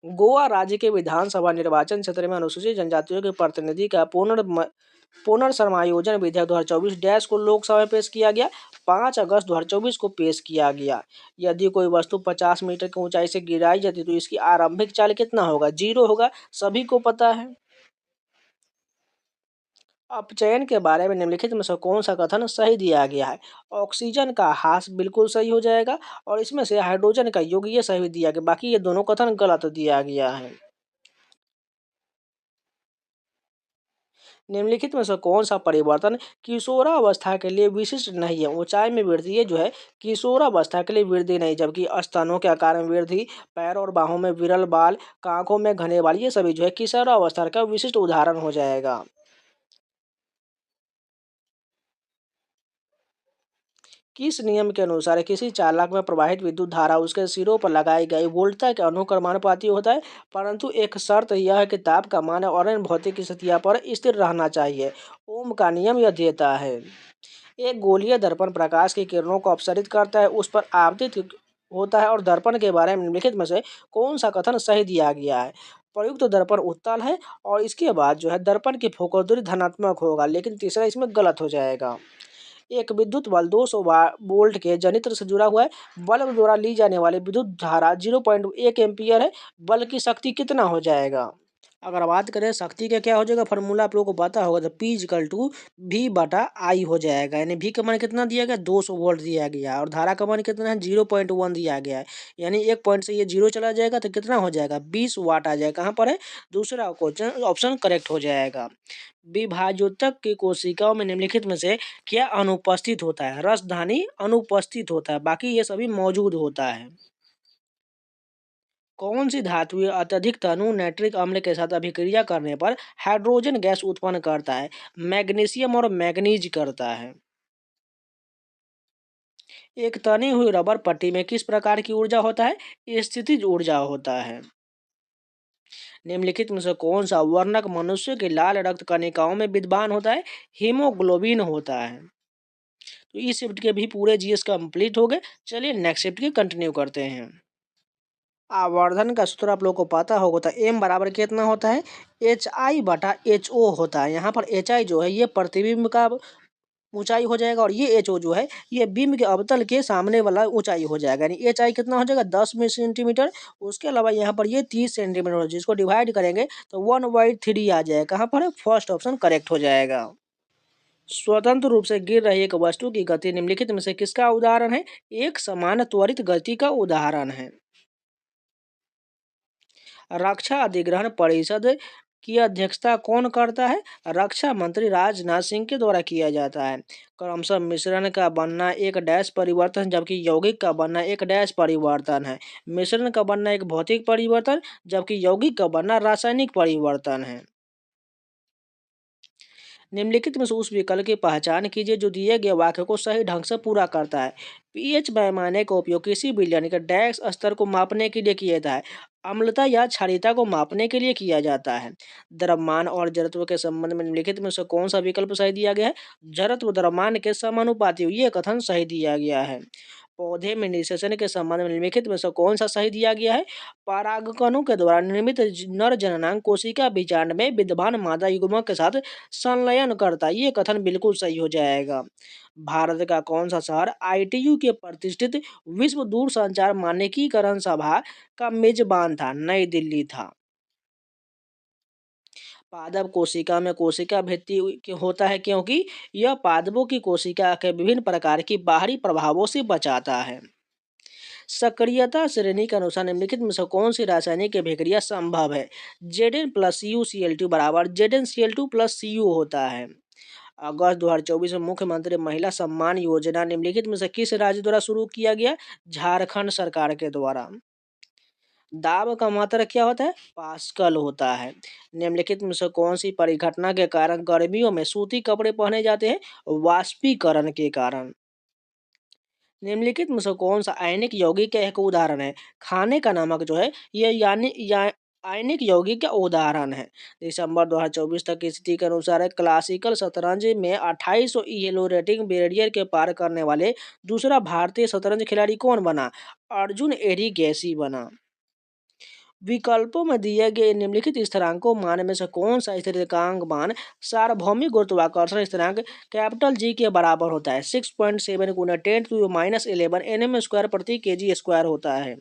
गोवा राज्य के विधानसभा निर्वाचन क्षेत्र में अनुसूचित जनजातियों के प्रतिनिधि का पुनर्समायोजन विधेयक 2024 डैश को लोकसभा में पेश किया गया। 5 अगस्त 2024 को पेश किया गया। यदि कोई वस्तु 50 मीटर की ऊंचाई से गिराई जाती तो इसकी आरंभिक चाल कितना होगा? 0 होगा, सभी को पता है। अपचयन के बारे में निम्नलिखित में से कौन सा कथन सही दिया गया है? ऑक्सीजन का ह्रास बिल्कुल सही हो जाएगा और इसमें से हाइड्रोजन का योग ये सही दिया गया, बाकी ये दोनों कथन गलत दिया गया है। निम्नलिखित में से कौन सा परिवर्तन किशोरावस्था के लिए विशिष्ट नहीं है? ऊंचाई में वृद्धि ये जो है किशोरावस्था के लिए वृद्धि नहीं, जबकि स्तनों के आकार में वृद्धि, पैर और बाहों में विरल बाल, कांखों में घने बाल, ये सभी जो है किशोरावस्था का विशिष्ट उदाहरण हो जाएगा। किस नियम के अनुसार किसी चालक में प्रवाहित विद्युत धारा उसके सिरों पर लगाई गई वोल्टता के अनुक्रमानुपाती होता है, परंतु एक शर्त यह है कि ताप का मान और अन्य भौतिक स्थितियां पर स्थिर रहना चाहिए। ओम का नियम यह देता है। एक गोलीय दर्पण प्रकाश की किरणों को अपसरित करता है, उस पर आपतित होता है और दर्पण के बारे में निम्नलिखित में से कौन सा कथन सही दिया गया है? प्रयुक्त दर्पण उत्तल है और इसके बाद जो है दर्पण की फोकस दूरी धनात्मक होगा, लेकिन तीसरा इसमें गलत हो जाएगा। एक विद्युत बल 200 वोल्ट के जनित्र से जुड़ा हुआ है। बल्ब द्वारा ली जाने वाली विद्युत धारा 0.1 एम्पियर है। बल की शक्ति कितना हो जाएगा? अगर बात करें शक्ति का, क्या हो जाएगा फॉर्मूला आप लोगों को पता होगा, तो P = V/I हो जाएगा। यानी V का मान कितना दिया गया? 200 वोल्ट दिया गया और धारा का मान कितना है? 0.1 दिया गया है। यानी एक पॉइंट से ये 0 चला जाएगा तो कितना हो जाएगा? 20 वाट आ जाएगा। कहाँ पर है? दूसरा क्वेश्चन ऑप्शन करेक्ट हो जाएगा। विभाजोतक की कोशिकाओं में निम्नलिखित में से क्या अनुपस्थित होता है? रसधानी अनुपस्थित होता है, बाकी ये सभी मौजूद होता है। कौन सी धातु अत्यधिक तनु नाइट्रिक अम्ल के साथ अभिक्रिया करने पर हाइड्रोजन गैस उत्पन्न करता है? मैग्नीशियम और मैग्नीज करता है। एक तनी हुई रबर पट्टी में किस प्रकार की ऊर्जा होता है? स्थितिज ऊर्जा होता है। निम्नलिखित में से कौन सा वर्णक मनुष्य के लाल रक्त कणिकाओं में विद्यमान होता है? हीमोग्लोबिन होता है। तो इस शिफ्ट के भी पूरे जीएस कंप्लीट हो गए। चलिए नेक्स्ट शिफ्ट की कंटिन्यू करते हैं। आवर्धन का सूत्र आप लोग को पता होगा, तो एम बराबर कितना होता है? HI/HO होता है। यहाँ पर HI जो है ये प्रतिबिंब का ऊंचाई हो जाएगा और ये HO जो है ये बिंब के अवतल के सामने वाला ऊंचाई हो जाएगा। यानी HI कितना हो जाएगा? 10 सेंटीमीटर। उसके अलावा यहाँ पर ये 30 सेंटीमीटर हो, जिसको डिवाइड करेंगे तो 1/3 आ जाएगा। कहाँ पर है? फर्स्ट ऑप्शन करेक्ट हो जाएगा। स्वतंत्र रूप से गिर रही एक वस्तु की गति निम्नलिखित में से किसका उदाहरण है? एक समान त्वरित गति का उदाहरण है। रक्षा अधिग्रहण परिषद की अध्यक्षता कौन करता है? रक्षा मंत्री राजनाथ सिंह के द्वारा किया जाता है। क्रमशः मिश्रण का बनना एक डैश परिवर्तन, जबकि यौगिक का बनना एक डैश परिवर्तन है। मिश्रण का बनना एक भौतिक परिवर्तन, जबकि यौगिक का बनना रासायनिक परिवर्तन है। निम्नलिखित में से उस विकल्प की पहचान कीजिए जो दिए गए वाक्य को सही ढंग से पूरा करता है। पीएच पैमाने का उपयोग किसी विलयन के डैश स्तर को मापने के लिए किया जाता है? अम्लता या क्षारीयता को मापने के लिए किया जाता है। द्रव्यमान और जड़त्व के संबंध में निम्नलिखित में से कौन सा विकल्प सही दिया गया है? जड़त्व द्रव्यमान के समानुपाती, ये कथन सही दिया गया है। पौधे में निषेचन के संबंध में निम्नलिखित में से कौन सा सही दिया गया है? परागकणों के द्वारा निर्मित नर जननांग कोशिका बीजांड में विद्यमान मादा युग्मक के साथ संलयन करता है। ये कथन बिल्कुल सही हो जाएगा। भारत का कौन सा शहर ITU के प्रतिष्ठित विश्व दूरसंचार मानकीकरण सभा का मेजबान था? नई दिल्ली था। पादप कोशिका में कोशिका भित्ति होता है क्योंकि यह पादपों की कोशिका के विभिन्न प्रकार की बाहरी प्रभावों से बचाता है। सक्रियता श्रेणी के अनुसार निम्नलिखित में से कौन सी रासायनिक अभिक्रिया संभव है? Zn+CuCl2 बराबर ZnCl2+Cu होता है। अगस्त 2024 में मुख्यमंत्री महिला सम्मान योजना निम्नलिखित में से किस राज्य द्वारा शुरू किया गया? झारखंड सरकार के द्वारा। दाब का मात्रक क्या होता है? पास्कल होता है। निम्नलिखित में से कौन सी परिघटना के कारण गर्मियों में सूती कपड़े पहने जाते हैं? वाष्पीकरण के कारण। निम्नलिखित में से कौन सा आयनिक यौगिक का एक उदाहरण है? खाने का नमक जो है ये आयनिक यौगिक का उदाहरण है। दिसंबर 2024 तक की स्थिति के अनुसार क्लासिकल शतरंज में 2800 ईएलओ रेटिंग बैरियर के पार करने वाले दूसरा भारतीय शतरंज खिलाड़ी कौन बना? अर्जुन एरिगैसी बना। विकल्पों में दिए गए निम्नलिखित स्थिरांकों मान में से कौन सा स्थिरांक मान सार्वभौमिक गुरुत्वाकर्षण स्थिरांक कैपिटल जी के बराबर होता है? 6.7 गुना 10⁻11 nm स्क्वायर प्रति kg स्क्वायर होता है।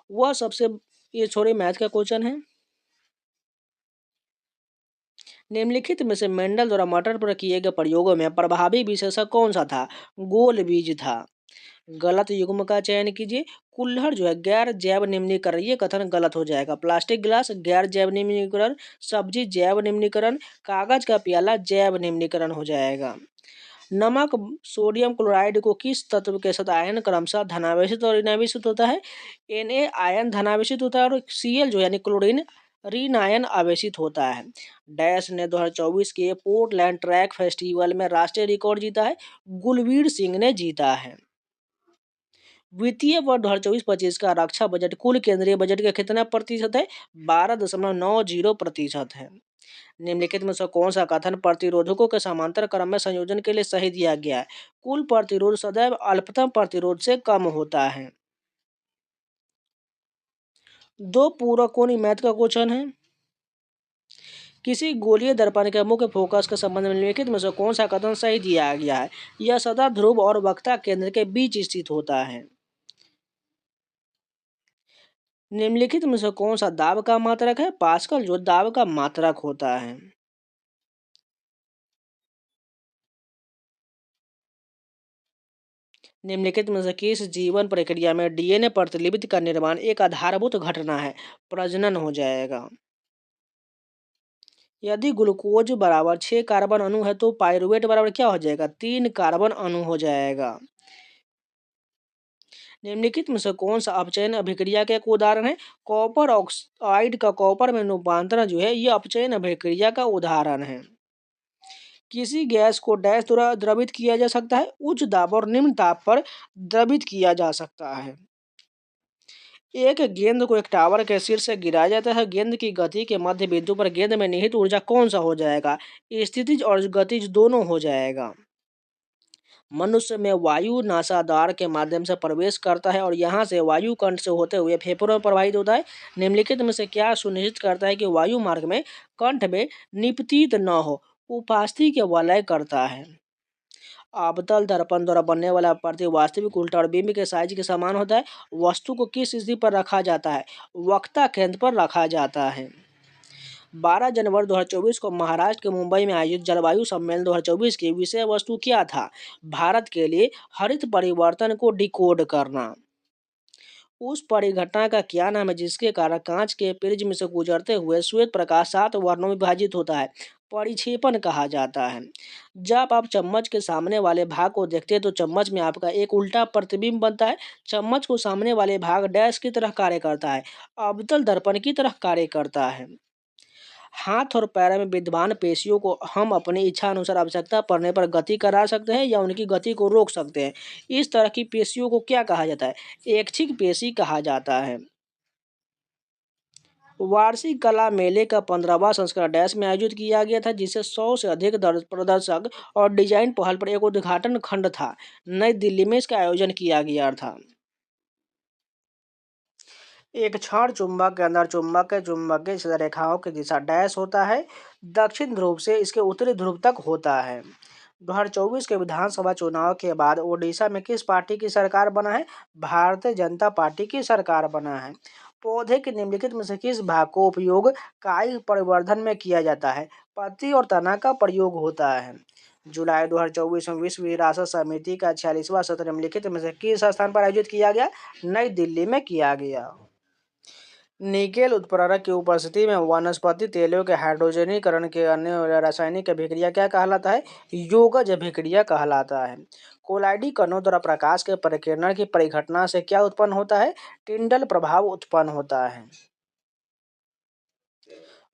वह सबसे ये छोड़े मैथ का क्वेश्चन है। निम्नलिखित में से मेंडल द्वारा मटर पर किए गए प्रयोगों में प्रभावी विशेषक कौन सा था? गोल बीज था। गलत युग्म का चयन कीजिए। कुल्हड़ जो है गैर जैव निम्नीकरण, ये कथन गलत हो जाएगा। प्लास्टिक गिलास गैर जैव निम्नीकरण, सब्जी जैव निम्नीकरण, कागज का प्याला जैव निम्नीकरण हो जाएगा। नमक सोडियम क्लोराइड को किस तत्व के साथ आयन क्रमशः धनावेशित और ऋणावेशित होता है? Na आयन धनावेशित होता है और Cl जो यानी क्लोरीन ऋण आयन आवेशित होता है। डैश ने 2024 के पोर्टलैंड ट्रैक फेस्टिवल में राष्ट्रीय रिकॉर्ड जीता है? गुलवीर सिंह ने जीता है। वित्तीय वर्ष 2024-25 का रक्षा बजट कुल केंद्रीय बजट का कितना प्रतिशत है? 12.90% है। निम्नलिखित में से कौन सा कथन प्रतिरोधकों के समांतर क्रम में संयोजन के लिए सही दिया गया है? कुल प्रतिरोध सदैव अल्पतम प्रतिरोध से कम होता है। दो पूरक कोणीय मैथ का क्वेश्चन है। किसी गोलीय दर्पण के मुख्य फोकस के संबंध में निम्नलिखित में से कौन सा कथन सही दिया गया है? यह सदा ध्रुव और वक्ता केंद्र के बीच स्थित होता है। निम्नलिखित में से कौन सा दाब का मात्रक है? पास्कल जो दाब का मात्रक होता है। निम्नलिखित में से किस जीवन प्रक्रिया में डीएनए प्रतिलिपि का निर्माण एक आधारभूत घटना है? प्रजनन हो जाएगा। यदि ग्लूकोज बराबर 6 कार्बन अणु है तो पाइरुवेट बराबर क्या हो जाएगा? 3 कार्बन अणु हो जाएगा। निम्नलिखित में से कौन सा अपचयन अभिक्रिया का एक उदाहरण है? कॉपर ऑक्साइड का कॉपर में रूपांतरण जो है यह अपचयन अभिक्रिया का उदाहरण है। किसी गैस को डैश द्वारा द्रवित किया जा सकता है? उच्च दाब और निम्न ताप पर द्रवित किया जा सकता है। एक गेंद को एक टावर के शीर्ष से गिराया जाता है। गेंद की गति के मध्य बिंदु पर गेंद में निहित ऊर्जा कौन सा हो जाएगा? स्थितिज और गतिज दोनों हो जाएगा। मनुष्य में वायु नासाद्वार के माध्यम से प्रवेश करता है और यहाँ से वायु कंठ से होते हुए फेफड़ों में प्रवाहित होता है। निम्नलिखित में से क्या सुनिश्चित करता है कि वायु मार्ग में कंठ में निपतित न हो? उपास्थि के वलय करता है। अवतल दर्पण द्वारा बनने वाला प्रति वास्तविक उल्टा और बिंब के साइज के समान होता है। वस्तु को किस स्थिति पर रखा जाता है? वक्ता केंद्र पर रखा जाता है। 12 जनवरी 2024 को महाराष्ट्र के मुंबई में आयोजित जलवायु सम्मेलन 2024 की विषय वस्तु क्या था? भारत के लिए हरित परिवर्तन को डिकोड करना। उस परिघटना का क्या नाम है जिसके कारण कांच के प्रिज्म से गुजरते हुए श्वेत प्रकाश 7 वर्णों में विभाजित होता है? परिक्षेपण कहा जाता है। जब आप चम्मच के सामने वाले भाग को देखते हैं तो चम्मच में आपका एक उल्टा प्रतिबिंब बनता है। चम्मच को सामने वाले भाग डैश की तरह कार्य करता है, अवतल दर्पण की तरह कार्य करता है। हाथ और पैर में विद्यमान पेशियों को हम अपनी इच्छा अनुसार आवश्यकता पड़ने पर गति करा सकते हैं या उनकी गति को रोक सकते हैं। इस तरह की पेशियों को क्या कहा जाता है? ऐच्छिक पेशी कहा जाता है। वार्षिक कला मेले का 15वां संस्करण डैश में आयोजित किया गया था जिसे 100 से अधिक प्रदर्शक और डिजाइन पहल पर एक उद्घाटन खंड था। नई दिल्ली में इसका आयोजन किया गया था। एक क्षण चुंबक के अंदर चुंबकीय रेखाओं की दिशा डैश होता है। दक्षिण ध्रुव से इसके उत्तरी ध्रुव तक होता है। 2024 के विधानसभा चुनाव के बाद ओडिशा में किस पार्टी की सरकार बना है? भारतीय जनता पार्टी की सरकार बना है। पौधे के निम्नलिखित में से किस भाग को उपयोग काई परिवर्धन में किया जाता है? पत्ती और तना का प्रयोग होता है। जुलाई 2024 में विश्व विरासत समिति का 46वां सत्र निम्नलिखित में से किस स्थान पर आयोजित किया गया? नई दिल्ली में किया गया। निकेल उत्प्रेरक की उपस्थिति में वनस्पति तेलों के हाइड्रोजनीकरण के अन्य रासायनिक अभिक्रिया क्या कहलाता है? योगज अभिक्रिया कहलाता है। कोलाइडी कणों द्वारा प्रकाश के परिकिरण की परिघटना से क्या उत्पन्न होता है? टिंडल प्रभाव उत्पन्न होता है।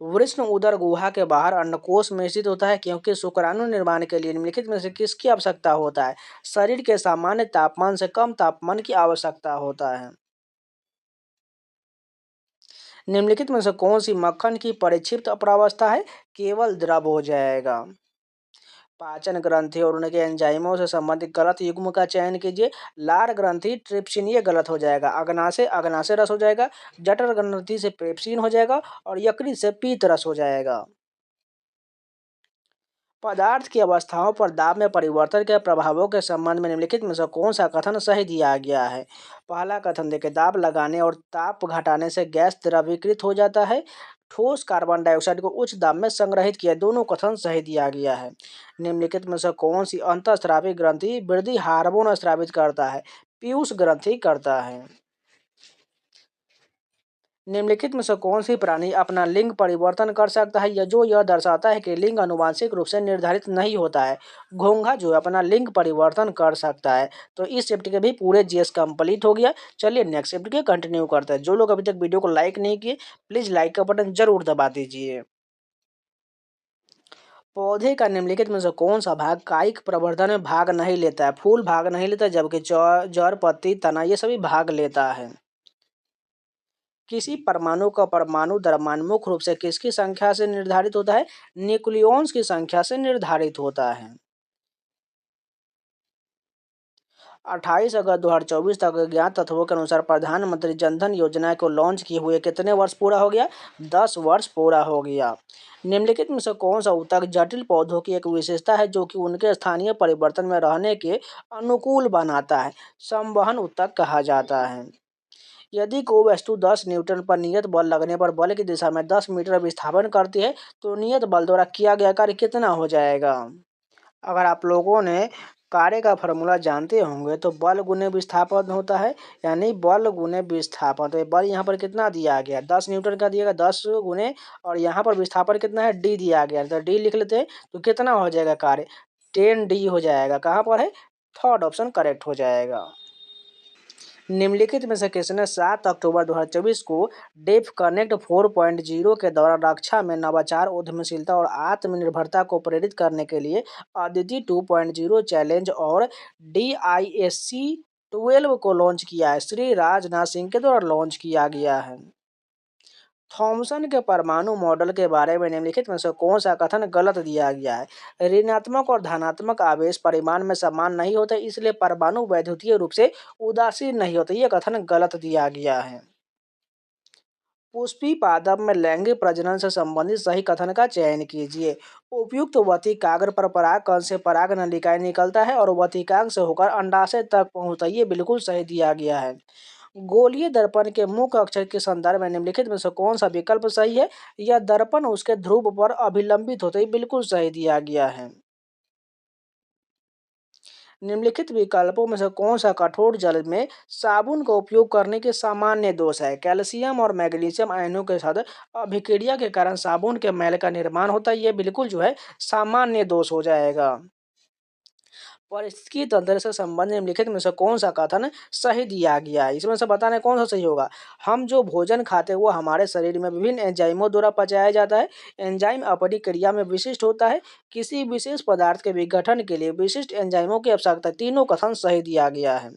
वृष्ण उदर गुहा के बाहर अंडकोश में स्थित होता है क्योंकि शुक्राणु निर्माण के लिए निम्नलिखित में से किसकी आवश्यकता होता है? शरीर के सामान्य तापमान से कम तापमान की आवश्यकता होता है। निम्नलिखित में से कौन सी मक्खन की परिक्षिप्त अप्रावस्था है? केवल द्रव हो जाएगा। पाचन ग्रंथि और उनके एंजाइमों से संबंधित गलत युग्म का चयन कीजिए। लार ग्रंथि ट्रिप्सिन, ये गलत हो जाएगा। अग्नाशय अग्नाशय रस हो जाएगा। जठर ग्रंथि से पेप्सिन हो जाएगा और यकृत से पीत रस हो जाएगा। पदार्थ की अवस्थाओं पर दाब में परिवर्तन के प्रभावों के संबंध में निम्नलिखित में से कौन सा कथन सही दिया गया है। पहला कथन देखिए, दाब लगाने और ताप घटाने से गैस द्रवीकृत हो जाता है। ठोस कार्बन डाइऑक्साइड को उच्च दाब में संग्रहित किया। दोनों कथन सही दिया गया है। निम्नलिखित में से कौन सी अंतःस्रावी ग्रंथि वृद्धि हार्मोन स्रावित करता है। पीयूष ग्रंथि करता है। निम्नलिखित में से कौन सी प्राणी अपना लिंग परिवर्तन कर सकता है, या जो यह दर्शाता है कि लिंग आनुवांशिक रूप से निर्धारित नहीं होता है। घोंघा जो है अपना लिंग परिवर्तन कर सकता है। तो इस चैप्टर के भी पूरे जीएस कंप्लीट हो गया। चलिए नेक्स्ट चैप्टर के कंटिन्यू करते हैं। जो लोग अभी तक वीडियो को लाइक नहीं किए, प्लीज लाइक का बटन जरूर दबा दीजिए। पौधे का निम्नलिखित में से कौन सा भाग कायिक प्रवर्धन में भाग नहीं लेता है। फूल भाग नहीं लेता, जबकि जड़ पत्ती तना ये सभी भाग लेता है। किसी परमाणु का परमाणु द्रव्यमान मुख्य रूप से किसकी संख्या से निर्धारित होता है। न्यूक्लियॉन्स की संख्या से निर्धारित होता है। 28 अगस्त 2024 तक ज्ञात तथ्यों के अनुसार प्रधानमंत्री जनधन योजना को लॉन्च किए हुए कितने वर्ष पूरा हो गया। 10 वर्ष पूरा हो गया। निम्नलिखित में से कौन सा ऊतक जटिल पौधों की एक विशेषता है जो कि उनके स्थानीय परिवर्तन में रहने के अनुकूल बनाता है। संवहन ऊतक कहा जाता है। यदि कोई वस्तु 10 न्यूटन पर नियत बल लगने पर बल की दिशा में 10 मीटर विस्थापन करती है, तो नियत बल द्वारा किया गया कार्य कितना हो जाएगा। अगर आप लोगों ने कार्य का फॉर्मूला जानते होंगे तो बल गुने विस्थापन होता है, यानी बल गुने विस्थापन। तो बल यहाँ पर कितना दिया गया, 10 न्यूटन का दिएगा, 10 गुने, और यहाँ पर विस्थापन कितना है, डी दिया गया। तो डी लिख लेते हैं, तो कितना हो जाएगा कार्य, 10D हो जाएगा। कहाँ पर है, थर्ड ऑप्शन करेक्ट हो जाएगा। निम्नलिखित में से किसने 7 अक्टूबर 2024 को डेफ कनेक्ट 4.0 के दौरान रक्षा में नवाचार, उद्यमशीलता और आत्मनिर्भरता को प्रेरित करने के लिए अदिति 2.0 चैलेंज और DISC 12 को लॉन्च किया है। श्री राजनाथ सिंह के द्वारा लॉन्च किया गया है। थॉमसन के परमाणु मॉडल के बारे में निम्नलिखित में से कौन सा कथन गलत दिया गया है। ऋणात्मक और धनात्मक आवेश परिमाण में समान नहीं होते, इसलिए परमाणु वैद्युतीय रूप से उदासीन नहीं होते, यह कथन गलत दिया गया है। पुष्पी पादप में लैंगिक प्रजनन से संबंधित सही कथन का चयन कीजिए। उपयुक्त वतिकाग्र पर परागकण से पराग नलिकाएं निकलता है और वतिकाग्र से होकर अंडाशय तक पहुंचता है, ये बिल्कुल सही दिया गया है। गोलीय दर्पण के मुख्य अक्षर के संदर्भ में निम्नलिखित में से कौन सा विकल्प सही है। यह दर्पण उसके ध्रुव पर अभिलंबित होते ही बिल्कुल सही दिया गया है। निम्नलिखित विकल्पों में से कौन सा कठोर जल में साबुन का उपयोग करने के सामान्य दोष है। कैल्शियम और मैग्नीशियम आयनों के साथ अभिक्रिया के कारण साबुन के मैल का निर्माण होता है, यह बिल्कुल जो है सामान्य दोष हो जाएगा। पारिस्थितिकी तंत्र से संबंधित निम्नलिखित में से कौन सा कथन सही दिया गया है। इसमें से बताना है कौन सा सही होगा। हम जो भोजन खाते हैं वो हमारे शरीर में विभिन्न एंजाइमों द्वारा पचाया जाता है। एंजाइम अपनी क्रिया में विशिष्ट होता है। किसी विशेष पदार्थ के विघटन के लिए विशिष्ट एंजाइमों की आवश्यकता, तीनों कथन सही दिया गया है।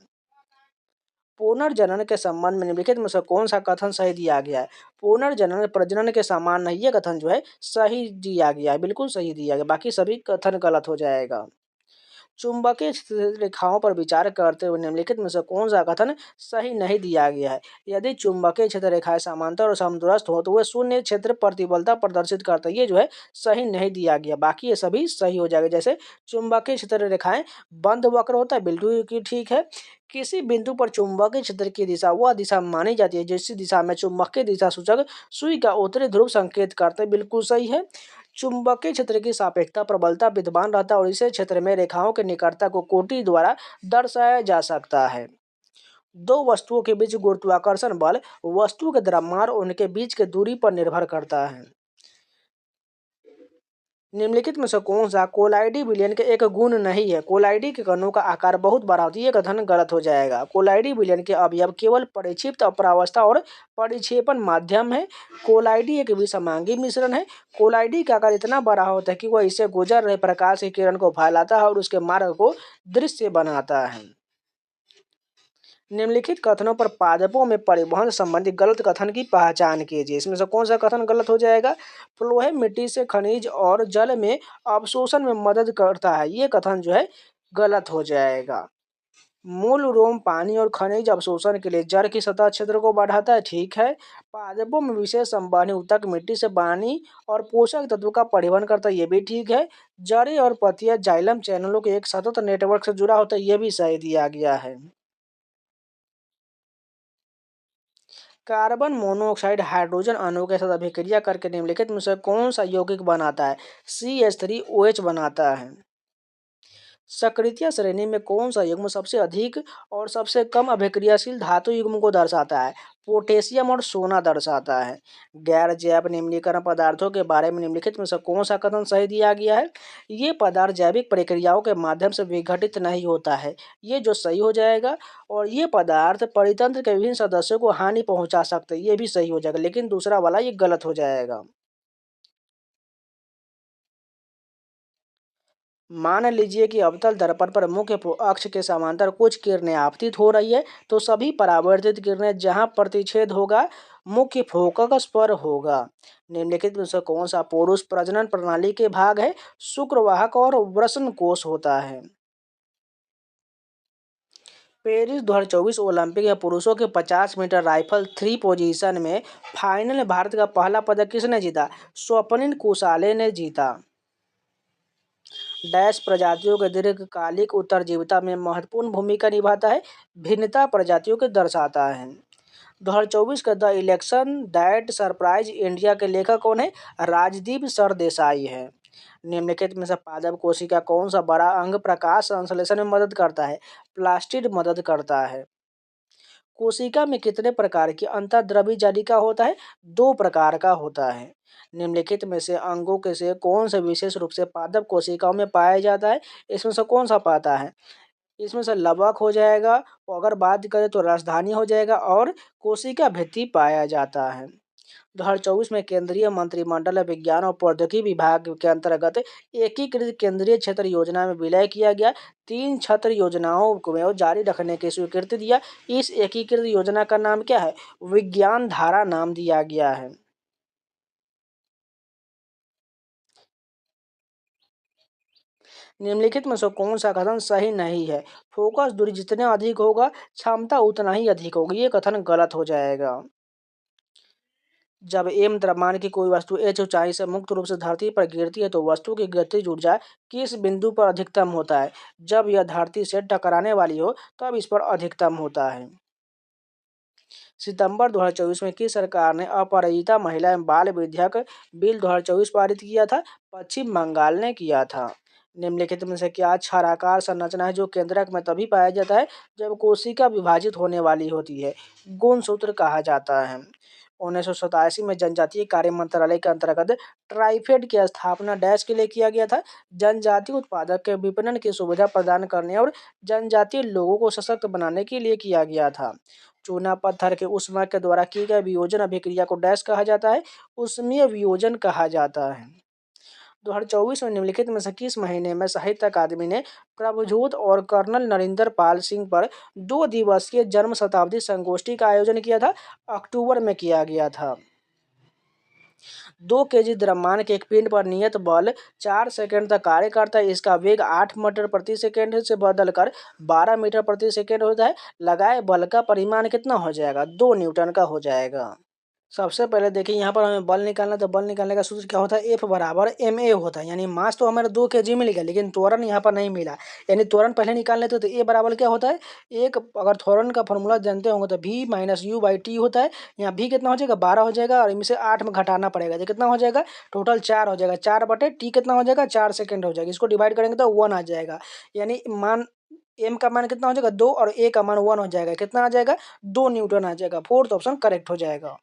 पुनर्जनन के संबंध में निम्नलिखित में से कौन सा कथन सही दिया गया है। पुनर्जनन प्रजनन के समान नहीं, ये कथन जो है सही दिया गया है, बिल्कुल सही दिया गया। बाकी सभी कथन गलत हो जाएगा। चुंबकीय रेखाओं पर विचार करते हुए निम्नलिखित में से कौन सा कथन सही नहीं दिया गया है। यदि चुंबकीय क्षेत्र रेखाएं समांतर और समदूरस्थ हो तो वह शून्य क्षेत्र प्रतिबलता प्रदर्शित करता है, ये जो है सही नहीं दिया गया। बाकी ये सभी सही हो जाएगा। जैसे चुंबकीय क्षेत्र रेखाएं बंद वक्र होता है, बिल्कुल की ठीक है। किसी बिंदु पर चुंबकीय क्षेत्र की दिशा वह दिशा मानी जाती है जिस दिशा में चुंबकीय दिशा सूचक सुई का उत्तरी ध्रुव संकेत करते हैं, बिल्कुल सही है। चुंबकीय क्षेत्र की सापेक्षता प्रबलता विद्यमान रहता है और इस क्षेत्र में रेखाओं की निकटता को कोटि द्वारा दर्शाया जा सकता है। दो वस्तुओं के बीच गुरुत्वाकर्षण बल वस्तु के द्रव्यमान और उनके बीच की दूरी पर निर्भर करता है। निम्नलिखित में से कौन सा कोलाइडी विलयन के एक गुण नहीं है। कोलाइडी के कणों का आकार बहुत बड़ा होता है, ये कथन गलत हो जाएगा। कोलाइडी विलयन के अवयव केवल परिक्षिप्त अपरावस्था और परिक्षेपण माध्यम है। कोलाइडी एक विषमांगी मिश्रण है। कोलाइडी का आकार इतना बड़ा होता है कि वह इससे गुजर रहे प्रकाश की किरण को फैलाता है और उसके मार्ग को दृश्य बनाता है। निम्नलिखित कथनों पर पादपों में परिवहन संबंधी गलत कथन की पहचान कीजिए। इसमें से कौन सा कथन गलत हो जाएगा? फ्लोएम मिट्टी से खनिज और जल में अवशोषण में मदद करता है, ये कथन जो है गलत हो जाएगा। मूल रोम पानी और खनिज अवशोषण के लिए जड़ की सतह क्षेत्र को बढ़ाता है, ठीक है। पादपों में विशेष संवहनी ऊतक मिट्टी से पानी और पोषक तत्व का परिवहन करता है, ये भी ठीक है। जड़ें और पत्तियां जाइलम चैनलों के एक सतत नेटवर्क से जुड़ा होता है, ये भी सही दिया गया है। कार्बन मोनोऑक्साइड हाइड्रोजन अणु के साथ अभिक्रिया करके निम्नलिखित में से कौन सा यौगिक बनाता है? CH3OH बनाता है। सक्रिय श्रेणी में कौन सा युग्म सबसे अधिक और सबसे कम अभिक्रियाशील धातु युग्म को दर्शाता है? पोटेशियम और सोना दर्शाता है। गैर जैव निम्नीकरण पदार्थों के बारे में निम्नलिखित में से कौन सा कथन सही दिया गया है? ये पदार्थ जैविक प्रक्रियाओं के माध्यम से विघटित नहीं होता है, ये जो सही हो जाएगा। और ये पदार्थ परितंत्र के विभिन्न सदस्यों को हानि पहुंचा सकते हैं, ये भी सही हो जाएगा, लेकिन दूसरा वाला ये गलत हो जाएगा। मान लीजिए कि अवतल दर्पण पर मुख्य अक्ष के समांतर कुछ किरणें आपतित हो रही है, तो सभी परावर्तित किरणें जहां प्रतिच्छेद होगा मुख्य फोकस पर होगा। निम्नलिखित में से कौन सा पुरुष प्रजनन प्रणाली के भाग है? शुक्रवाहक और वृषण कोष होता है। पेरिस 2024 ओलंपिक में पुरुषों के 50 मीटर राइफल थ्री पोजीशन में फाइनल में भारत का पहला पदक किसने जीता? स्वप्निल कुसाले ने जीता। डैश प्रजातियों के दीर्घकालिक उत्तरजीविता में महत्वपूर्ण भूमिका निभाता है, भिन्नता प्रजातियों के दर्शाता है। 2024 का the election that surprise India के लेखक कौन है? राजदीप सरदेसाई है। निम्नलिखित में से पादप कोशिका कौन सा बड़ा अंग प्रकाश संश्लेषण में मदद करता है? प्लास्टिड मदद करता है। कोशिका में कितने प्रकार की अंतर्द्रव्य जालिका होता है? 2 प्रकार का होता है। निम्नलिखित में से अंगों के से कौन से विशेष रूप से पादप कोशिकाओं में पाया जाता है? इसमें से कौन सा पाता है? इसमें से लवक हो जाएगा, और अगर बात करें तो राजधानी हो जाएगा, और कोशिका भित्ति पाया जाता है। 2024 में केंद्रीय मंत्रिमंडल ने विज्ञान और प्रौद्योगिकी विभाग के अंतर्गत एकीकृत केंद्रीय क्षेत्र योजना में विलय किया गया। 3 छत्र योजनाओं को जारी रखने की स्वीकृति दिया। इस एकीकृत योजना का नाम क्या है? विज्ञान धारा नाम दिया गया है। निम्नलिखित में से कौन सा कथन सही नहीं है? फोकस दूरी जितना अधिक होगा क्षमता उतना ही अधिक होगी, ये कथन गलत हो जाएगा। जब एम द्रव्यमान की कोई वस्तु h ऊंचाई से मुक्त रूप से धरती पर गिरती है तो वस्तु की गतिज ऊर्जा किस बिंदु पर अधिकतम होता है? जब यह धरती से टकराने वाली हो तब इस पर अधिकतम होता है। सितंबर 2024 में किस सरकार ने अपराजिता महिला एवं बाल विधेयक बिल 2024 पारित किया था? पश्चिम बंगाल ने किया था। निम्नलिखित में से क्या क्षाराकार संरचना है जो केंद्रक में तभी पाया जाता है जब कोशिका विभाजित होने वाली होती है? गुणसूत्र कहा जाता है। 1987 में जनजातीय कार्य मंत्रालय के अंतर्गत ट्राइफेड की स्थापना डैश के लिए किया गया था। जनजातीय उत्पादक के विपणन की सुविधा प्रदान करने और जनजातीय लोगों को सशक्त बनाने के लिए किया गया था। चूना पत्थर के ऊष्मा के द्वारा की गई वियोजन अभिक्रिया को डैश कहा जाता है? ऊष्मीय वियोजन कहा जाता है। 2024 में निम्नलिखित में से किस महीने में साहित्य अकादमी ने प्रभजोत और कर्नल नरिंदर पाल सिंह पर 2 दिवसीय जन्म शताब्दी संगोष्ठी का आयोजन किया था? अक्टूबर में किया गया था। 2 केजी द्रव्यमान के एक पिंड पर नियत बल 4 सेकंड तक कार्य करता है। इसका वेग 8 मीटर प्रति सेकंड से बदलकर 12 मीटर प्रति सेकंड होता है। लगाए बल का परिमाण कितना हो जाएगा? 2 न्यूटन का हो जाएगा। सबसे पहले देखिए यहाँ पर हमें बल निकालना है, तो बल निकालने का सूत्र क्या होता है? F बराबर ma होता है। यानी मास तो हमारे 2 केजी मिल गया, लेकिन त्वरण यहाँ पर नहीं मिला। यानी त्वरण पहले निकाल लेते तो A बराबर क्या होता है? एक अगर त्वरण का फॉर्मूला जानते होंगे तो v minus you by T होता है। यहाँ v कितना हो जाएगा? 12 हो जाएगा, और इनमें से 8 में घटाना पड़ेगा तो कितना हो जाएगा? टोटल 4 हो जाएगा। 4 बटे टी कितना हो जाएगा? 4 सेकेंड हो जाएगा। इसको डिवाइड करेंगे तो 1 आ जाएगा। यानी मान m का मान कितना हो जाएगा? 2, और a का मान 1 हो जाएगा। कितना आ जाएगा? 2 न्यूटन आ जाएगा। फोर्थ ऑप्शन करेक्ट हो जाएगा।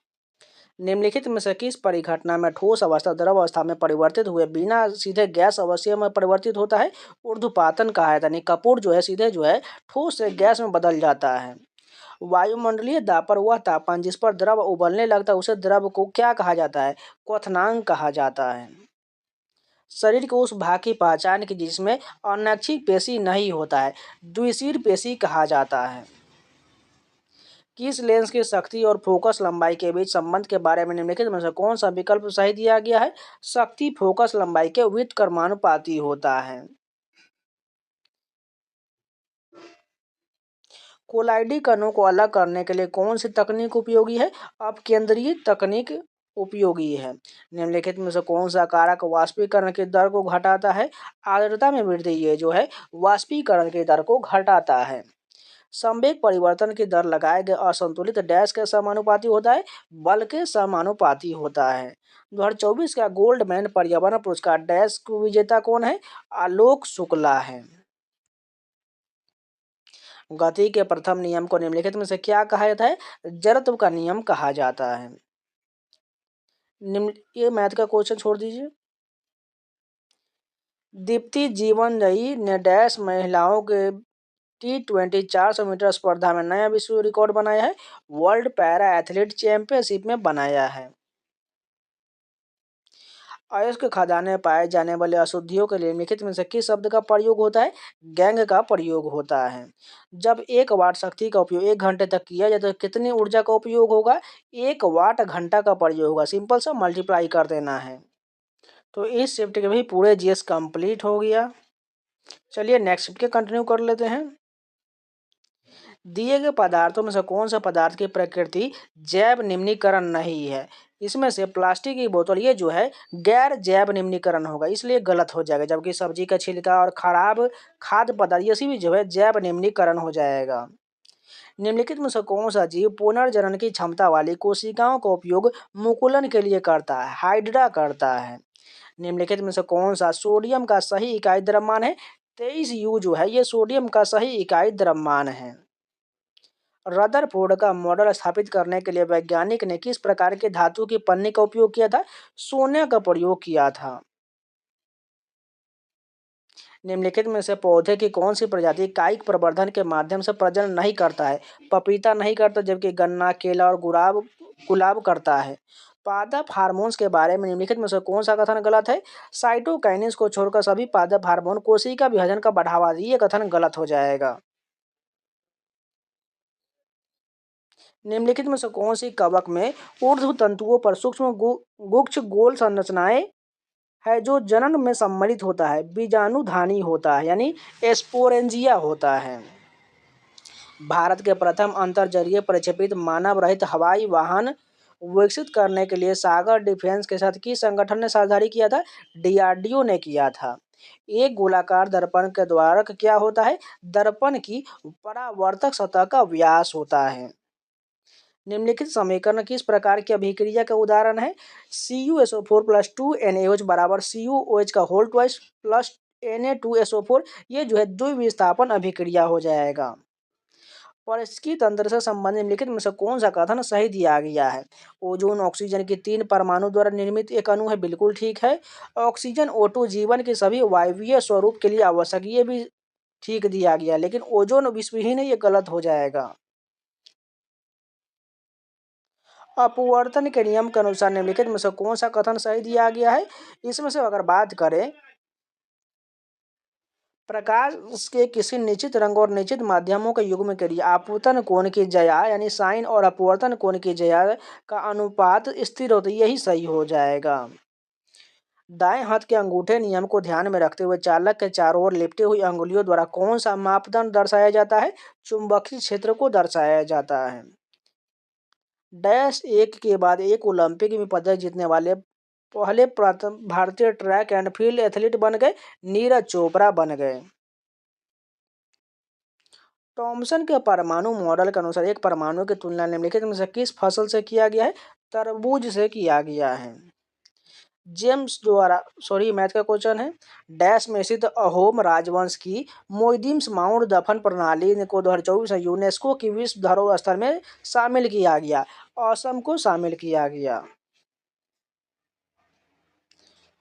निम्नलिखित में से किस परिघटना में ठोस अवस्था द्रव अवस्था में परिवर्तित हुए बिना सीधे गैस अवस्था में परिवर्तित होता है? ऊर्ध्वपातन कहा है। यानी कपूर जो है सीधे जो है ठोस से गैस में बदल जाता है। वायुमंडलीय दाब पर वह तापमान जिस पर द्रव उबलने लगता है उसे द्रव को क्या कहा जाता है? क्वथनांक कहा जाता है। शरीर के उस भाग की पहचान की जिसमें अनैच्छिक पेशी नहीं होता है, द्विशीर पेशी कहा जाता है। किस लेंस की शक्ति और फोकस लंबाई के बीच संबंध के बारे में निम्नलिखित में से कौन सा विकल्प सही दिया गया है? शक्ति फोकस लंबाई के व्युत्क्रमानुपाती होता है। कोलाइडी कणों को अलग करने के लिए कौन सी तकनीक उपयोगी है? अपकेंद्रीय तकनीक उपयोगी है। निम्नलिखित में से कौन सा कारक वाष्पीकरण की दर को घटाता है? आर्द्रता में वृद्धि ये जो है वाष्पीकरण की दर को घटाता है। संवेग परिवर्तन की दर लगाए गए असंतुलित डैश के समानुपाती होता है? बल के समानुपाती होता है। 2024 का गोल्डमैन पर्यावरण पुरस्कार डैश विजेता कौन है? आलोक शुक्ला है। गति के प्रथम नियम को निम्नलिखित में से क्या कहा जाता है? जड़त्व का नियम कहा जाता है। ये मैथ का क्वेश्चन छोड़ दीजिए। दीप्ति जीवनदयी ने डैश महिलाओं के T20 400 मीटर स्पर्धा में नया विश्व रिकॉर्ड बनाया है? वर्ल्ड पैरा एथलीट चैंपियनशिप में बनाया है। अयस्क खदान में पाए जाने वाले अशुद्धियों के लिए निम्नलिखित में से किस शब्द का प्रयोग होता है? गैंग का प्रयोग होता है। जब 1 वाट शक्ति का उपयोग 1 घंटे तक किया जाए तो कितनी ऊर्जा का उपयोग होगा? 1 वाट घंटा का प्रयोग होगा। सिंपल सा मल्टीप्लाई कर देना है। तो इस शिफ्ट के भी पूरे जीएस कंप्लीट हो गया। चलिए नेक्स्ट शिफ्ट के कंटिन्यू कर लेते हैं। दिए गए पदार्थों में से कौन सा पदार्थ की प्रकृति जैव निम्नीकरण नहीं है? इसमें से प्लास्टिक की बोतल ये जो है गैर जैव निम्नीकरण होगा, इसलिए गलत हो जाएगा। जबकि सब्जी का छिलका और खराब खाद्य पदार्थ ये भी जो है जैव निम्नीकरण हो जाएगा। निम्नलिखित में से कौन सा जीव पुनर्जनन की क्षमता वाली कोशिकाओं का उपयोग मुकुलन के लिए करता है? हाइड्रा करता है। निम्नलिखित में से कौन सा सोडियम का सही इकाई द्रव्यमान है? 23U जो है ये सोडियम का सही इकाई द्रव्यमान है। रदरफोर्ड का मॉडल स्थापित करने के लिए वैज्ञानिक ने किस प्रकार के धातु की पन्नी का उपयोग किया था? सोने का प्रयोग किया था। निम्नलिखित में से पौधे की कौन सी प्रजाति कायिक प्रवर्धन के माध्यम से प्रजनन नहीं करता है? पपीता नहीं करता, जबकि गन्ना, केला और गुलाब करता है। पादप हार्मोन्स के बारे में निम्नलिखित में से कौन सा कथन गलत है? साइटोकाइनेस को छोड़कर सभी पादप हार्मोन कोशिका विभाजन का बढ़ावा दिए, ये कथन गलत हो जाएगा। निम्नलिखित में से कौन सी कवक में ऊर्ध्व तंतुओं पर सूक्ष्म गुच्छ गोल संरचनाएं है जो जनन में सम्मिलित होता है? बीजाणुधानी होता है, यानी एस्पोरेंजिया होता है। भारत के प्रथम अंतरजलीय प्रक्षेपित मानव रहित हवाई वाहन विकसित करने के लिए सागर डिफेंस के साथ किस संगठन ने साझेदारी किया था? डीआरडीओ ने किया था। एक गोलाकार दर्पण के द्वारक क्या होता है? दर्पण की परावर्तक सतह का व्यास होता है। निम्नलिखित समीकरण किस प्रकार की अभिक्रिया का उदाहरण है? CuSO4 + 2NaOH बराबर CuOH का होल ट्वाइस प्लस Na2SO4, ये जो है द्विविस्थापन अभिक्रिया हो जाएगा। पारिस्थितिकी तंत्र से संबंधित निम्नलिखित में से कौन सा कथन सही दिया गया है? ओजोन ऑक्सीजन की 3 परमाणु द्वारा निर्मित एक अणु है, बिल्कुल ठीक है। ऑक्सीजन O2 जीवन के सभी वायवीय स्वरूप के लिए आवश्यक, ये भी ठीक दिया गया, लेकिन ओजोन विषविहीन है, ये गलत हो जाएगा। अपवर्तन के नियम के अनुसार निम्नलिखित में से कौन सा कथन सही दिया गया है? इसमें से अगर बात करें, प्रकाश के किसी निश्चित रंग और निश्चित माध्यमों के युग्म के लिए आपतन कोण की ज्या यानी साइन और अपवर्तन कोण की ज्या का अनुपात स्थिर होता है, यही सही हो जाएगा। दाएं हाथ के अंगूठे नियम को ध्यान में रखते हुए चालक के चारों ओर लिपटी हुई अंगुलियों द्वारा कौन सा मापदंड दर्शाया जाता है? चुंबकीय क्षेत्र को दर्शाया जाता है। डैश एक के बाद एक ओलंपिक में पदक जीतने वाले पहले प्रथम भारतीय ट्रैक एंड फील्ड एथलीट बन गए? नीरज चोपड़ा बन गए। टॉमसन के परमाणु मॉडल के अनुसार एक परमाणु की तुलना निम्नलिखित में से किस फसल से किया गया है? तरबूज से किया गया है। जेम्स द्वारा मैथ का क्वेश्चन है। डैश में स्थित अहोम राजवंश की मोइदिम्स माउंट दफन प्रणाली को 2024 में यूनेस्को की विश्व धरोहर स्थल में शामिल किया गया। असम को शामिल किया गया।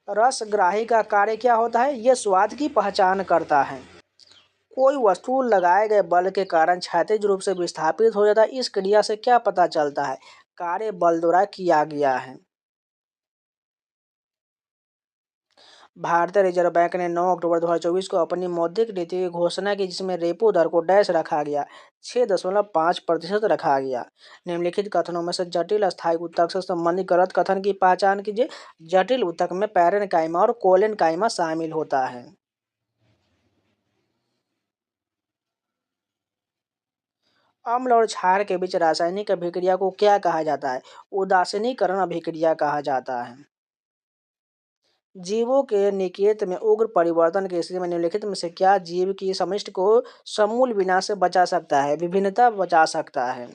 रसग्राही का कार्य क्या होता है? यह स्वाद की पहचान करता है। कोई वस्तु लगाए गए बल के कारण क्षैतिज रूप से विस्थापित हो जाता है, इस क्रिया से क्या पता चलता है? कार्य बल द्वारा किया गया है। भारतीय रिजर्व बैंक ने 9 अक्टूबर 2024 को अपनी मौद्रिक नीति की घोषणा की, जिसमें रेपो दर को डैश रखा गया, 6.5% रखा गया। निम्नलिखित कथनों में से जटिल अस्थायी ऊतक से संबंधित गलत कथन की पहचान कीजिए। जटिल ऊतक में पैरेन्काइमा और कोलेनकाइमा शामिल होता है। अम्ल और क्षार के बीच रासायनिक अभिक्रिया को क्या कहा जाता है? उदासीनीकरण अभिक्रिया कहा जाता है। जीवों के निकेत में उग्र परिवर्तन की स्थिति में निम्नलिखित में से क्या जीव की समष्टि को समूल विनाश से बचा सकता है? विभिन्नता बचा सकता है।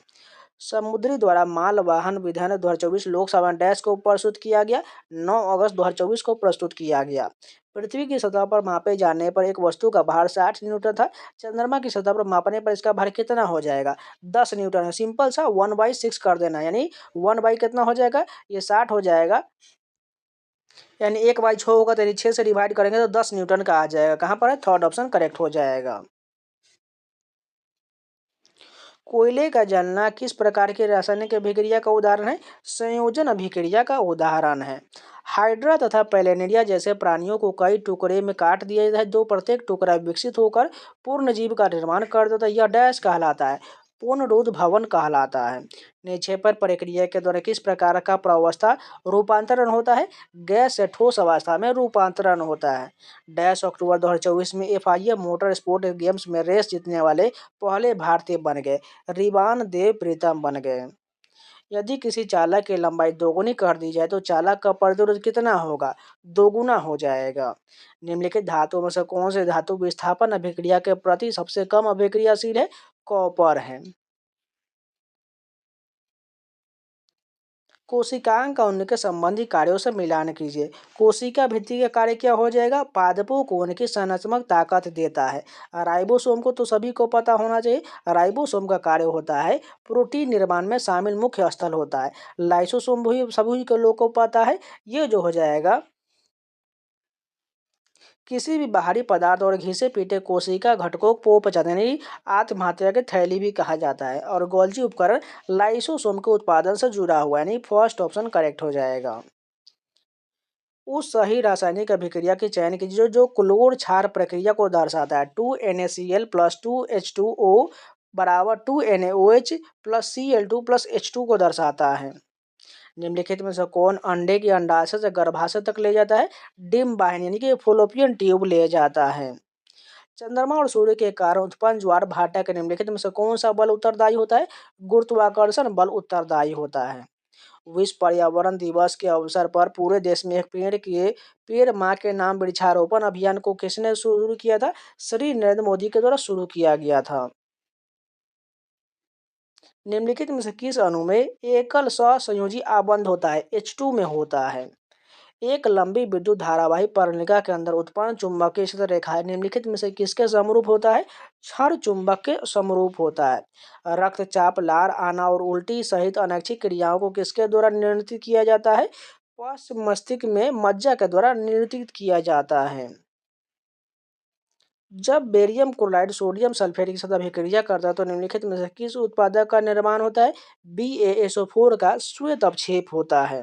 समुद्री द्वारा मालवाहन विधान 2024 लोकसभा डैश को प्रस्तुत किया गया, 9 अगस्त 2024 को प्रस्तुत किया गया। पृथ्वी की सतह पर मापे जाने पर एक वस्तु का भार 60 न्यूटन था। चंद्रमा की सतह पर मापने पर इसका भार कितना हो जाएगा? 10 न्यूटन है। सिंपल सा 1/6 कर देना, यानी 1 बाई कितना हो जाएगा? ये 60 हो जाएगा, यानी 1/6 होगा, तो यानी 6 से डिवाइड करेंगे तो 10 न्यूटन का आ जाएगा। कहाँ पर है? थर्ड ऑप्शन करेक्ट हो जाएगा। कोयले का जलना किस प्रकार की रासायनिक अभिक्रिया का उदाहरण है? संयोजन अभिक्रिया का उदाहरण है। हाइड्रा तथा पैलिनेरिया जैसे प्राणियों को कई टुकड़े में काट दिया जाता है, जो प्रत्येक टुकड़ा विकसित होकर पूर्ण जीव का निर्माण कर देता है। यह डैश कहलाता है, पूर्णरोध भवन कहलाता है। निक्षेपण प्रक्रिया के द्वारा किस प्रकार का प्रावस्था रूपांतरण होता है? गैस से ठोस अवस्था में रूपांतरण होता है। डैश अक्टूबर 2024 में FIA मोटर स्पोर्ट गेम्स में रेस जीतने वाले पहले भारतीय बन गए। रिवान देव प्रीतम बन गए। यदि किसी चालक की लंबाई दोगुनी कर दी जाए तो चालक का प्रतिरोध कितना होगा? दोगुना हो जाएगा। निम्नलिखित धातुओं में से कौन से धातु विस्थापन अभिक्रिया के प्रति सबसे कम अभिक्रियाशील है? कॉपर है। कोशिकांग का उनके संबंधी कार्यों से मिलान कीजिए। कोशिका भित्ति का कार्य क्या हो जाएगा? पादपों को उनकी संरचनात्मक ताकत देता है। राइबोसोम को तो सभी को पता होना चाहिए। राइबोसोम का कार्य होता है प्रोटीन निर्माण में शामिल मुख्य स्थल होता है। लाइसोसोम भी सभी के लोग को पता है। ये जो हो जाएगा, किसी भी बाहरी पदार्थ और घिसे पीटे कोशिका घटकों को पचा यानी आत्महत्या की थैली भी कहा जाता है। और गोल्जी उपकरण लाइसोसोम के उत्पादन से जुड़ा हुआ है, यानी फर्स्ट ऑप्शन करेक्ट हो जाएगा। उस सही रासायनिक अभिक्रिया के चयन कीजिए जो क्लोर क्षार प्रक्रिया को दर्शाता है। 2NaCl प्लस 2H2O बराबर 2NaOH plus Cl2 plus H2 को दर्शाता है। निम्नलिखित में से कौन अंडे की अंडाशय से गर्भाशय तक ले जाता है? डिम वाहिनी यानी कि फॉलोपियन ट्यूब ले जाता है। चंद्रमा और सूर्य के कारण उत्पन्न ज्वार भाटा के निम्नलिखित में से कौन सा बल उत्तरदायी होता है? गुरुत्वाकर्षण बल उत्तरदायी होता है। विश्व पर्यावरण दिवस के अवसर पर पूरे देश में एक पेड़ माँ के नाम वृक्षारोपण अभियान को किसने शुरू किया था? श्री नरेंद्र मोदी के द्वारा शुरू किया गया था। निम्नलिखित में से किस अणु में एकल सहसंयोजी आबंध होता है? H2 में होता है। एक लंबी विद्युत धारावाही परिणिका के अंदर उत्पन्न चुंबकीय क्षेत्र रेखाएं निम्नलिखित में से किसके समरूप होता है? क्षण चुंबक के समरूप होता है। रक्तचाप, लार आना और उल्टी सहित अनैच्छिक क्रियाओं को किसके द्वारा नियंत्रित किया जाता है? पश्च मस्तिष्क में मज्जा के द्वारा नियंत्रित किया जाता है। जब बेरियम क्लोराइड सोडियम सल्फेट के साथ अभिक्रिया करता है तो निम्नलिखित में से किस उत्पादक का निर्माण होता है? BaSO4 का श्वेत अपक्षेप होता है।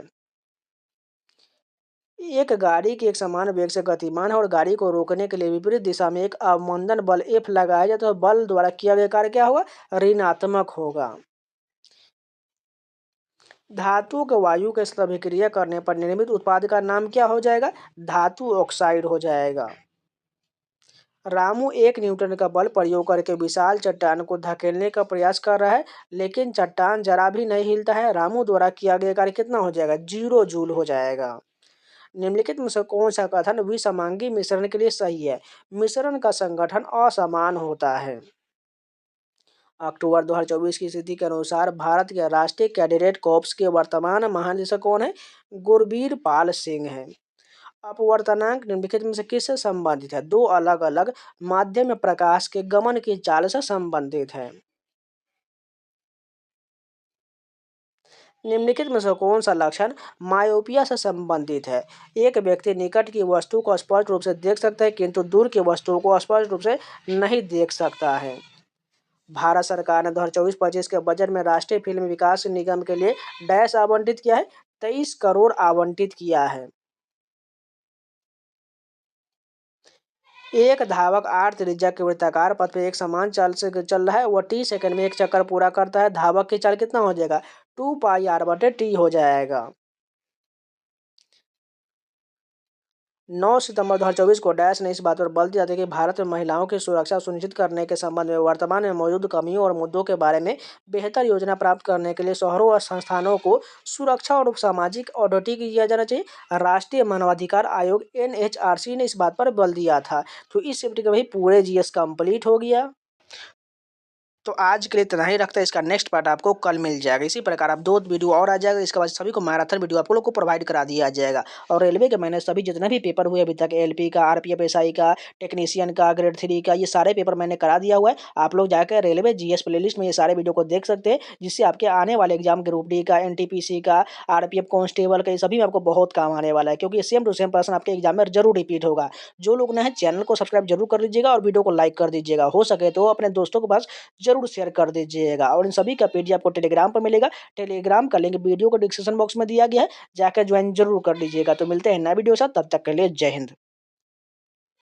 एक गाड़ी की एक समान वेग से गतिमान है और गाड़ी को रोकने के लिए विपरीत दिशा में एक अवमंदन बल F लगाया जाए तो बल द्वारा किया गया कार्य क्या होगा? ऋणात्मक होगा। धातु के वायु के साथ अभिक्रिया करने पर निर्मित उत्पाद का नाम क्या हो जाएगा? धातु ऑक्साइड हो जाएगा। रामू 1 न्यूटन का बल प्रयोग करके विशाल चट्टान को धकेलने का प्रयास कर रहा है, लेकिन चट्टान जरा भी नहीं हिलता है। रामू द्वारा किया गया कार्य कितना हो जाएगा? 0 जूल हो जाएगा। निम्नलिखित में से कौन सा कथन विसमांगी मिश्रण के लिए सही है? मिश्रण का संगठन असमान होता है। अक्टूबर 2024 की स्थिति के अनुसार भारत के राष्ट्रीय कैडेट कॉर्प्स के वर्तमान महानिदेशक कौन है? गुरबीर पाल सिंह है। अपवर्तनांक निम्नलिखित में से किससे संबंधित है? दो अलग अलग माध्यम में प्रकाश के गमन की चाल से संबंधित है। निम्नलिखित में से कौन सा लक्षण मायोपिया से संबंधित है? एक व्यक्ति निकट की वस्तु को स्पष्ट रूप से देख सकता है किंतु दूर की वस्तुओं को स्पष्ट रूप से नहीं देख सकता है। भारत सरकार ने 2024-25 के बजट में राष्ट्रीय फिल्म विकास निगम के लिए डैश आवंटित किया है? 23 करोड़ आवंटित किया है। एक धावक r त्रिज्या के वृत्ताकार पथ पे एक समान चाल से चल रहा है, वह t सेकंड में एक चक्कर पूरा करता है। धावक की चाल कितना हो जाएगा? 2πr/t हो जाएगा। 9 सितंबर 2024 को डैश ने इस बात पर बल दिया था कि भारत में महिलाओं की सुरक्षा सुनिश्चित करने के संबंध में वर्तमान में मौजूद कमियों और मुद्दों के बारे में बेहतर योजना प्राप्त करने के लिए शहरों और संस्थानों को सुरक्षा और सामाजिक ऑडिट किया जाना चाहिए। राष्ट्रीय मानवाधिकार आयोग NHRC ने इस बात पर बल दिया था। तो इस चैप्टर का भाई पूरे GS कंप्लीट हो गया। तो आज के लिए इतना ही रखते हैं, इसका नेक्स्ट पार्ट आपको कल मिल जाएगा। इसी प्रकार आप 2 वीडियो और आ जाएगा, इसके बाद सभी को मैराथन वीडियो आप लोग को प्रोवाइड करा दिया जाएगा। और रेलवे के मैंने सभी जितने भी पेपर हुए अभी तक, LP का, RPF SI का, टेक्नीशियन का, ग्रेड 3 का, ये सारे पेपर मैंने करा दिया हुआ है। आप लोग जाकर रेलवे GS प्लेलिस्ट में ये सारे वीडियो को देख सकते हैं, जिससे आपके आने वाले एग्जाम ग्रुप डी का, NTPC का, RPF कांस्टेबल का, ये सभी में आपको बहुत काम आने वाला है, क्योंकि सेम टू सेम प्रश्न आपके एग्जाम में जरूर रिपीट होगा। जो लोग नए हैं चैनल को सब्सक्राइब जरूर कर लीजिएगा और वीडियो को लाइक कर दीजिएगा। हो सके तो अपने दोस्तों के पास जरूर शेयर कर दीजिएगा। और इन सभी का पीडीएफ आपको टेलीग्राम पर मिलेगा। टेलीग्राम का लिंक वीडियो को डिस्क्रिप्शन बॉक्स में दिया गया है, जाकर ज्वाइन जरूर कर लीजिएगा। तो मिलते हैं नए वीडियो के साथ, तब तक के लिए जय हिंद।